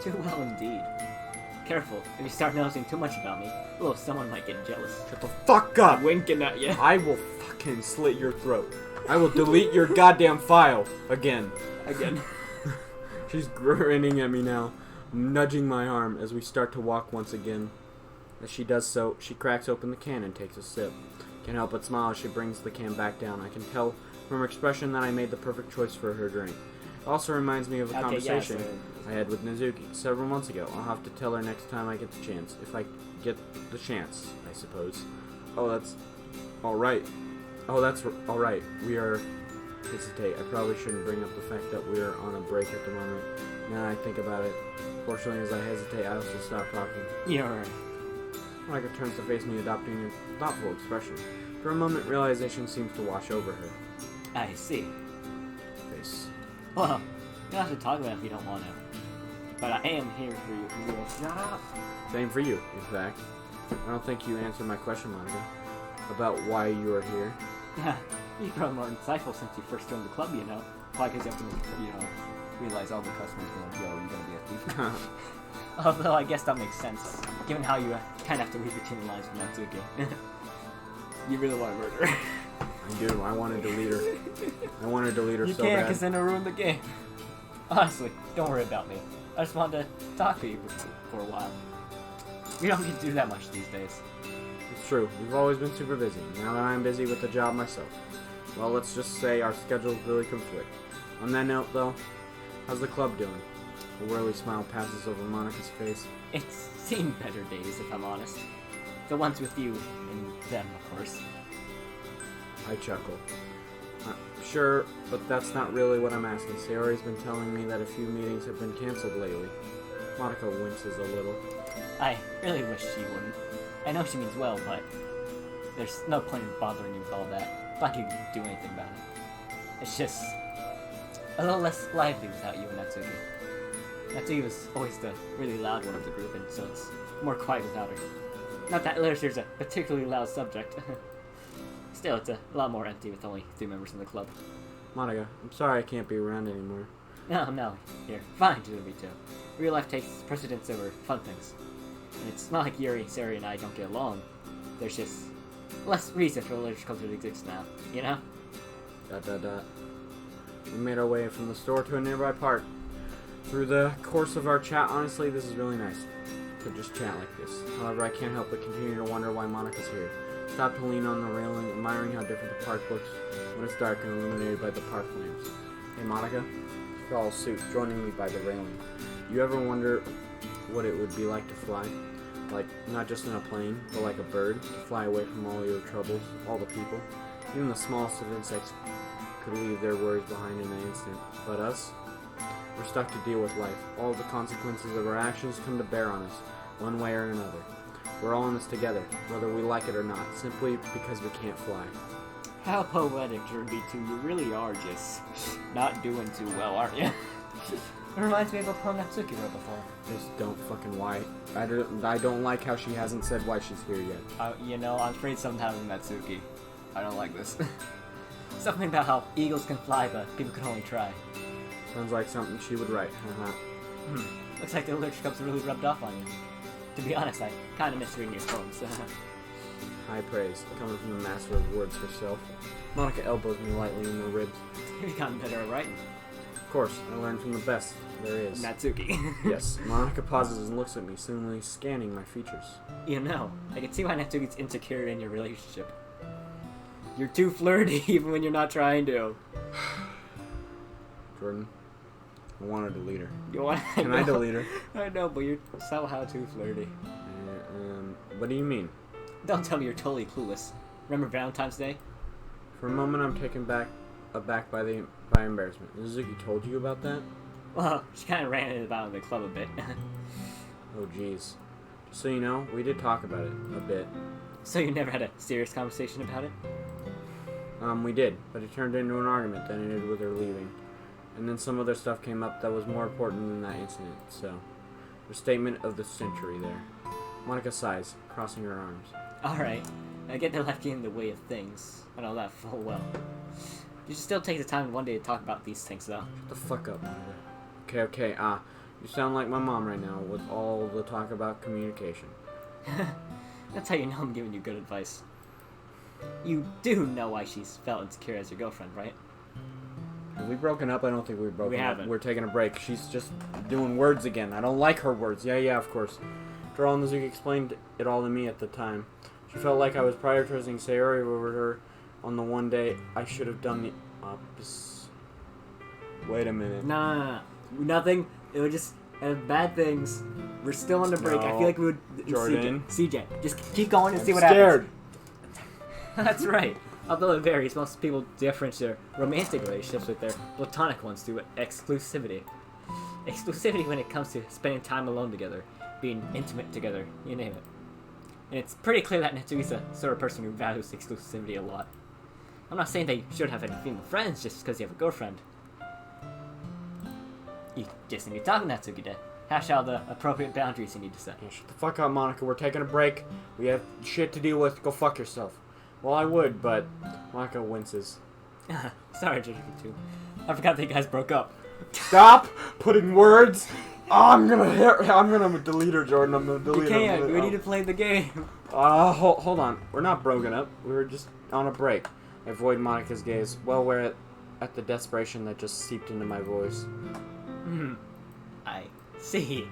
Too well indeed. Careful, if you start noticing too much about me, someone might get jealous. Shut the fuck up! I'm winking at you. I will fucking slit your throat. I will delete your goddamn file again. Again. She's grinning at me now, nudging my arm as we start to walk once again. As she does so, she cracks open the can and takes a sip. Can't help but smile as she brings the can back down. I can tell from her expression that I made the perfect choice for her drink. It also reminds me of a conversation I had with Natsuki several months ago. I'll have to tell her next time I get the chance. If I get the chance, I suppose. Oh, that's alright. Oh, that's alright. We are... Hesitate. I probably shouldn't bring up the fact that we are on a break at the moment. Now that I think about it. Fortunately, as I hesitate, I also stop talking. You're right. Monica turns to face me, adopting a thoughtful expression. For a moment, realization seems to wash over her I see. face. Well, you don't have to talk about it if you don't want to. But I am here for you. Shut up. Same for you, in fact. I don't think you answered my question, Monica. about why you are here. Yeah, you've grown more insightful since you first joined the club, you know. Probably because you have to, realize all the customers are like, yo, you're gonna be a thief. Although I guess that makes sense, given how you kind of have to read between the lines with Natsuki. You really want to murder her. I do. I wanted to lead her. I wanted to lead her you so can't, bad. because then it'll ruin the game. Honestly, don't worry about me. I just wanted to talk to you for a while. We don't get to do that much these days. It's true. We've always been super busy. Now that I'm busy with the job myself. Well, let's just say our schedules really conflict. On that note, though, how's the club doing? A whirly smile passes over Monica's face. It's seen better days, if I'm honest. The ones with you and them, of course. I chuckle. Sure, but that's not really what I'm asking. Sayori's been telling me that a few meetings have been canceled lately. Monica winces a little. I really wish she wouldn't. I know she means well, but there's no point in bothering you with all that. Not you can do anything about it. It's just a little less lively without you and Natsuki. Natsuki was always the really loud one of the group, and so it's more quiet without her. Not that literature's a particularly loud subject. Still, it's a lot more empty with only 3 members in the club. Monica, I'm sorry I can't be around anymore. No, you're fine to me too. Real life takes precedence over fun things. And it's not like Yuri, Sari, and I don't get along. There's just less reason for the literature club to exist now, you know? ... We made our way from the store to a nearby park. Through the course of our chat, honestly, this is really nice to just chat like this. However, I can't help but continue to wonder why Monica's here. Stop to lean on the railing, admiring how different the park looks when it's dark and illuminated by the park lamps. Hey, Monica, follow suit, joining me by the railing. You ever wonder what it would be like to fly? Like, not just in a plane, but like a bird, to fly away from all your troubles, all the people. Even the smallest of insects could leave their worries behind in an instant. But us? We're stuck to deal with life. All the consequences of our actions come to bear on us, one way or another. We're all in this together, whether we like it or not, simply because we can't fly. How poetic, Jordy, too. You really are just not doing too well, aren't you? It reminds me of a poem Natsuki wrote before. Just don't fucking why. I don't like how she hasn't said why she's here yet. I'm afraid sometimes with Natsuki, I don't like this. Something about how eagles can fly, but people can only try. Sounds like something she would write, Looks like the literature club's really rubbed off on you. To be honest, I kind of miss reading your poems. High praise, coming from the master of words herself. Monica elbows me lightly in the ribs. You've gotten better at writing. Of course, I learned from the best there is. Natsuki. Yes, Monica pauses and looks at me, seemingly scanning my features. You know, I can see why Natsuki's insecure in your relationship. You're too flirty even when you're not trying to. Jordan, I wanted to delete her. Can I delete her? I know, but you're somehow too flirty. What do you mean? Don't tell me you're totally clueless. Remember Valentine's Day? For a moment, I'm taken aback by embarrassment. Natsuki told you about that? Well, she kind of ran it about in the club a bit. Oh, jeez. Just so you know, we did talk about it a bit. So you never had a serious conversation about it? We did, but it turned into an argument that ended with her leaving. And then some other stuff came up that was more important than that incident, so... The statement of the century there. Monica sighs, crossing her arms. Alright, I get that left you in the way of things. I know that full well. You should still take the time one day to talk about these things, though. Shut the fuck up, Monica. Okay, you sound like my mom right now with all the talk about communication. That's how you know I'm giving you good advice. You do know why she's felt insecure as your girlfriend, right? Have we broken up? I don't think we've broken up. We up. haven't. We're taking a break. She's just doing words again. I don't like her words. Yeah, of course. After all, Natsuki explained it all to me at the time. She felt like I was prioritizing Sayori over her on the one day I should have done the opposite. Wait a minute. Nah. Nothing. It was just bad things. We're still on the break. No. I feel like we would... Jordan. CJ, just keep going and see what scared. happens. That's right. Although it varies, most people differentiate their romantic relationships with their platonic ones through exclusivity. Exclusivity when it comes to spending time alone together, being intimate together, you name it. And it's pretty clear that Natsuki's the sort of person who values exclusivity a lot. I'm not saying that you should have any female friends just because you have a girlfriend. You just need to talk to Natsuki to hash out the appropriate boundaries you need to set. Yeah, shut the fuck up, Monica. We're taking a break. We have shit to deal with. Go fuck yourself. Well, I would, but Monica winces. Sorry, Judge 2. I forgot that you guys broke up. Stop putting words. Oh, I'm gonna delete her, Jordan. I'm gonna delete her. You can't. We need to play the game. Hold on. We're not broken up. We were just on a break. I avoid Monica's gaze. Well, we're at the desperation that just seeped into my voice. I see.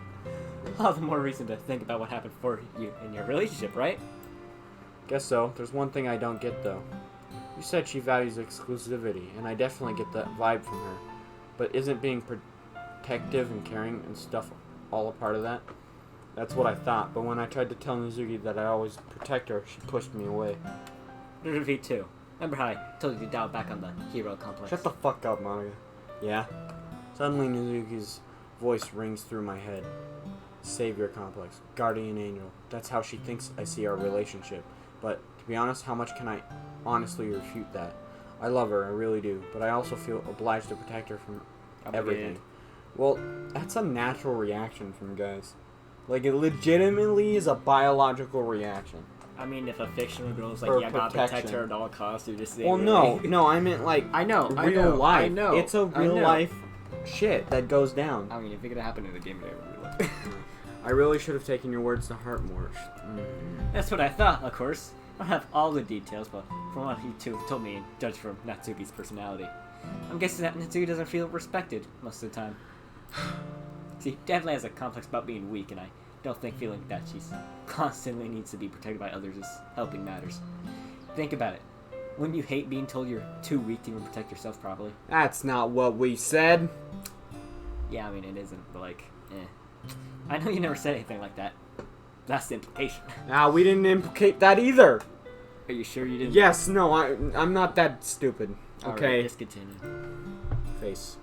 All the more reason to think about what happened for you in your relationship, right? Guess so. There's one thing I don't get, though. You said she values exclusivity, and I definitely get that vibe from her. But isn't being protective and caring and stuff all a part of that? That's what I thought, but when I tried to tell Natsuki that I always protect her, she pushed me away. V2. Remember how I told you to dial back on the hero complex? Shut the fuck up, Monica. Yeah? Suddenly Natsuki's voice rings through my head. Savior complex. Guardian angel. That's how she thinks I see our relationship. But, to be honest, how much can I honestly refute that? I love her, I really do, but I also feel obliged to protect her from everything. Well, that's a natural reaction from guys. Like, it legitimately is a biological reaction. I mean, if a fictional girl's like, Or yeah, I gotta protect protection. her at all costs, you're just saying. Well, no, I meant like I know, real life. I know. It's a real life shit that goes down. I mean, if it could happen in the game, it would. I really should have taken your words to heart more. That's what I thought, of course. I don't have all the details, but from what you two told me, and judged from Natsuki's personality, I'm guessing that Natsuki doesn't feel respected most of the time. See, definitely has a complex about being weak, and I don't think feeling that she's constantly needs to be protected by others is helping matters. Think about it. Wouldn't you hate being told you're too weak to even protect yourself properly? That's not what we said. Yeah, I mean, it isn't, but like, I know you never said anything like that. That's the implication. We didn't implicate that either. Are you sure you didn't? Yes, no, I'm not that stupid. Okay. Alright, let's continue. Face.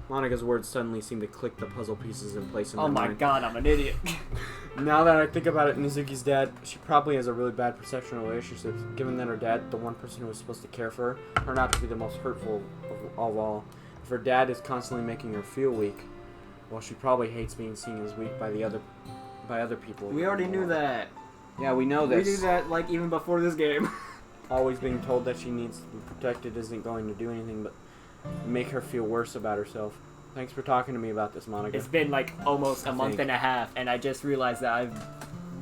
Monica's words suddenly seem to click the puzzle pieces in place in my Oh my mind. god, I'm an idiot. Now that I think about it, Natsuki's dad, she probably has a really bad perception of relationships, given that her dad, the one person who was supposed to care for her, turned out to be the most hurtful of all. If her dad is constantly making her feel weak, well, she probably hates being seen as weak by other people. We already knew that. Yeah, we know this. We knew that, like, even before this game. Always being told that she needs to be protected isn't going to do anything but make her feel worse about herself. Thanks for talking to me about this, Monica. It's been, like, almost a month and a half, and I just realized that I've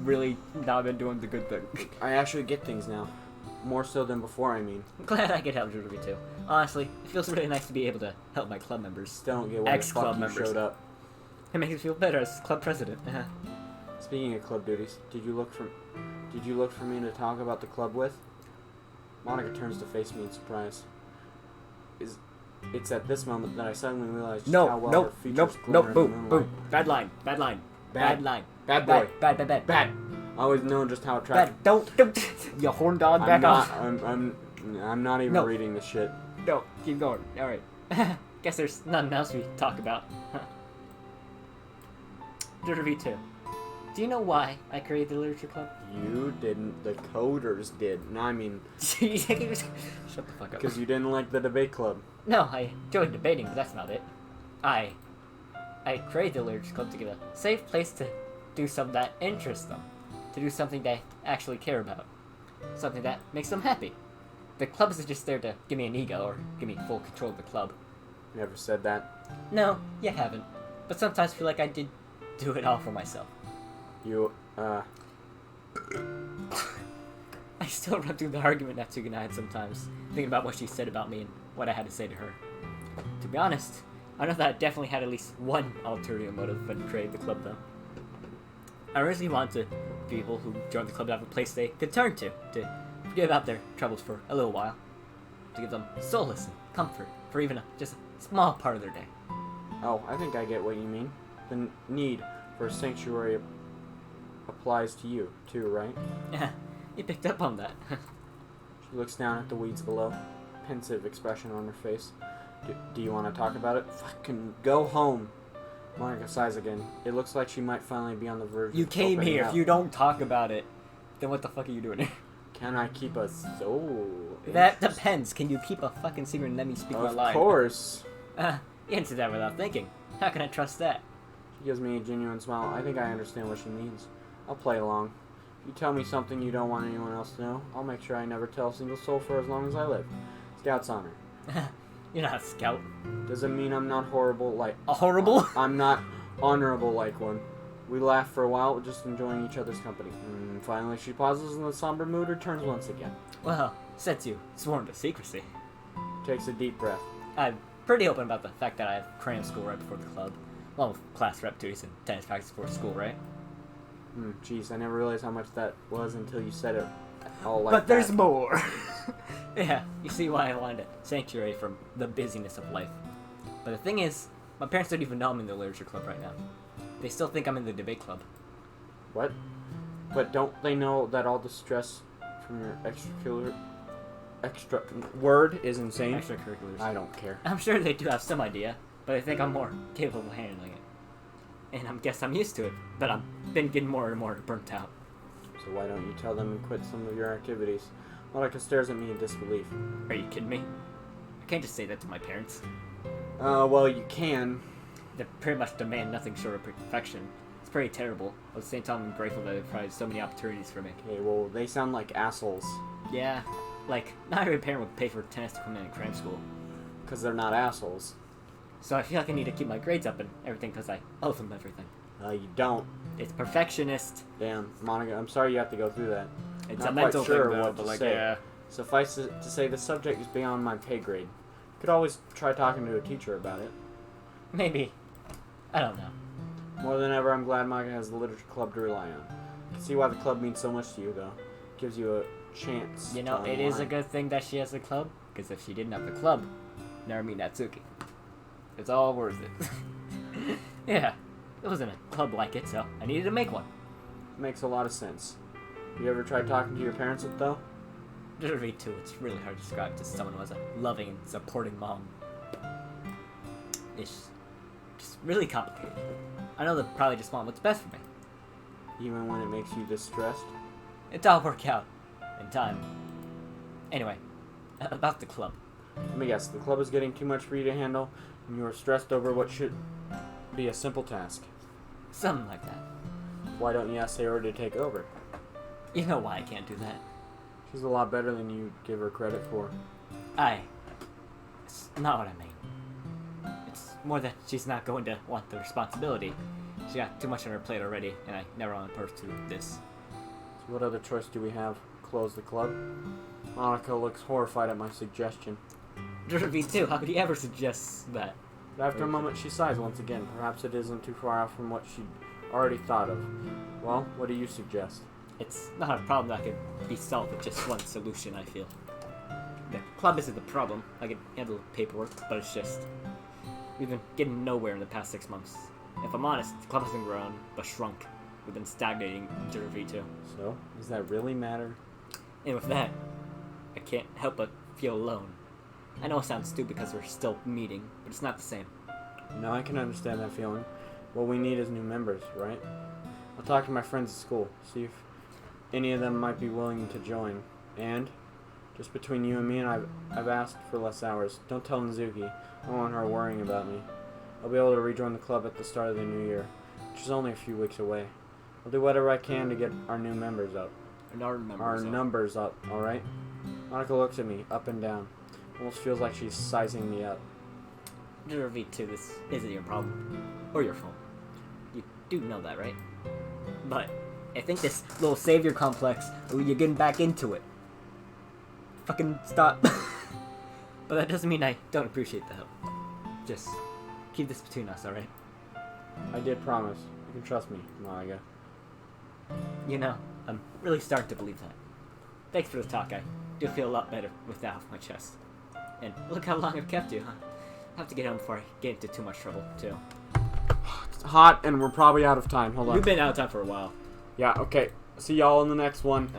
really not been doing the good thing. I actually get things now. More so than before, I mean. I'm glad I could help Ruby too. Honestly, it feels really nice to be able to help my club members. Still don't get why the fuck you showed up. It makes me feel better as club president. Speaking of club duties, did you look for me to talk about the club with? Monica turns to face me in surprise. It's at this moment that I suddenly realize just how well her features glimmer in the moonlight. Bad line. Bad line. Bad line. Bad boy. Bad. Bad. Always known just how attractive. Bad. Don't. You horn dog, back off. I'm not even reading this shit. No, keep going. All right. Guess there's nothing else we talk about. V2. Do you know why I created the literature club? You didn't. The coders did. No, I mean... Shut the fuck up. Because you didn't like the debate club. No, I enjoyed debating, but that's not it. I created the literature club to give a safe place to do something that interests them. To do something they actually care about. Something that makes them happy. The club isn't just there to give me an ego or give me full control of the club. Never said that. No, you haven't. But sometimes I feel like I did do it all for myself. I still run through the argument Natsuki and I had sometimes, thinking about what she said about me and what I had to say to her. To be honest, I know that I definitely had at least one ulterior motive when creating the club, though. I originally wanted people who joined the club to have a place they could turn to forget about their troubles for a little while, to give them solace and comfort for even just a small part of their day. Oh, I think I get what you mean. The need for a sanctuary applies to you, too, right? Yeah, you picked up on that. She looks down at the weeds below, pensive expression on her face. Do you want to talk about it? Fucking go home. Monica sighs again. It looks like she might finally be on the verge You of came opening here. up. If you don't talk about it, then what the fuck are you doing here? Can I keep a soul? That depends. Can you keep a fucking secret and let me speak my line? Of course. You answered that without thinking. How can I trust that? She gives me a genuine smile. I think I understand what she means. I'll play along. You tell me something you don't want anyone else to know, I'll make sure I never tell a single soul for as long as I live. Scout's honor. You're not a scout. Doesn't mean I'm not horrible like... A horrible? I'm not honorable like one. We laugh for a while, just enjoying each other's company. Finally, she pauses and the somber mood returns once again. Well, since you sworn to secrecy. Takes a deep breath. I'm pretty open about the fact that I have cram school right before the club. Along with class rep duties and tennis practice before school, right? Jeez, I never realized how much that was until you said it all like But that. there's more! Yeah, you see why I wanted a sanctuary from the busyness of life. But the thing is, my parents don't even know I'm in the literature club right now. They still think I'm in the debate club. What? But don't they know that all the stress from your word is insane? Extracurriculars. I don't care. I'm sure they do have some idea, but I think I'm more capable of handling it. And I guess I'm used to it, but I've been getting more and more burnt out. So why don't you tell them and quit some of your activities? Monica stares at me in disbelief. Are you kidding me? I can't just say that to my parents. Well, you can. They pretty much demand nothing short of perfection. It's pretty terrible. At the same time, I'm grateful that they provided so many opportunities for me. Okay, well, they sound like assholes. Yeah, like, not every parent would pay for tennis equipment in cram school. Because they're not assholes. So I feel like I need to keep my grades up and everything because I owe them everything. You don't. It's perfectionist. Damn, Monica, I'm sorry you have to go through that. It's Not a mental quite sure thing, though, what but to like, say. yeah. Suffice it to say, the subject is beyond my pay grade. Could always try talking to a teacher about it. Maybe. I don't know. More than ever, I'm glad Monica has the literature club to rely on. I can see why the club means so much to you, though. Gives you a chance. You know, to it is a unwind. good thing that she has a club, because if she didn't have the club, never meet Natsuki. It's all worth it. Yeah, it wasn't a club like it, so I needed to make one. Makes a lot of sense. You ever tried talking to your parents, though? To read too, it's really hard to describe to someone who has a loving and supporting mom. It's just really complicated. I know they probably just want what's best for me. Even when it makes you distressed? It's all work out in time. Anyway, about the club. Let me guess, the club is getting too much for you to handle, and you are stressed over what should be a simple task. Something like that. Why don't you ask Sayori to take over? You know why I can't do that. She's a lot better than you give her credit for. It's not what I mean. It's more that she's not going to want the responsibility. She got too much on her plate already, and I never want to put her through this. So what other choice do we have? Close the club? Monica looks horrified at my suggestion. Me too. How could he ever suggest that? But after a moment, she sighs once again. Perhaps it isn't too far off from what she'd already thought of. Well, what do you suggest? It's not a problem that can be solved with just one solution, I feel. The club isn't the problem. I can handle the paperwork, but it's just... we've been getting nowhere in the past 6 months. If I'm honest, the club hasn't grown, but shrunk. We've been stagnating in V2. So, does that really matter? And with that, I can't help but feel alone. I know it sounds stupid because we're still meeting, but it's not the same. No, I can understand that feeling. What we need is new members, right? I'll talk to my friends at school, see if any of them might be willing to join. And, just between you and me, I've asked for less hours. Don't tell Natsuki. I don't want her worrying about me. I'll be able to rejoin the club at the start of the new year, which is only a few weeks away. I'll do whatever I can to get our new members up. Our numbers up, alright? Monica looks at me, up and down. Almost feels like she's sizing me up. V2, this isn't your problem. Or your fault. You do know that, right? But I think this little savior complex, you're getting back into it. Fucking stop. But that doesn't mean I don't appreciate the help. Just keep this between us, alright? I did promise. You can trust me, Monica. You know, I'm really starting to believe that. Thanks for the talk. I do feel a lot better with that off my chest. And look how long I've kept you, huh? I have to get home before I get into too much trouble, too. It's hot, and we're probably out of time. Hold on. We've been out of time for a while. Yeah, okay. See y'all in the next one.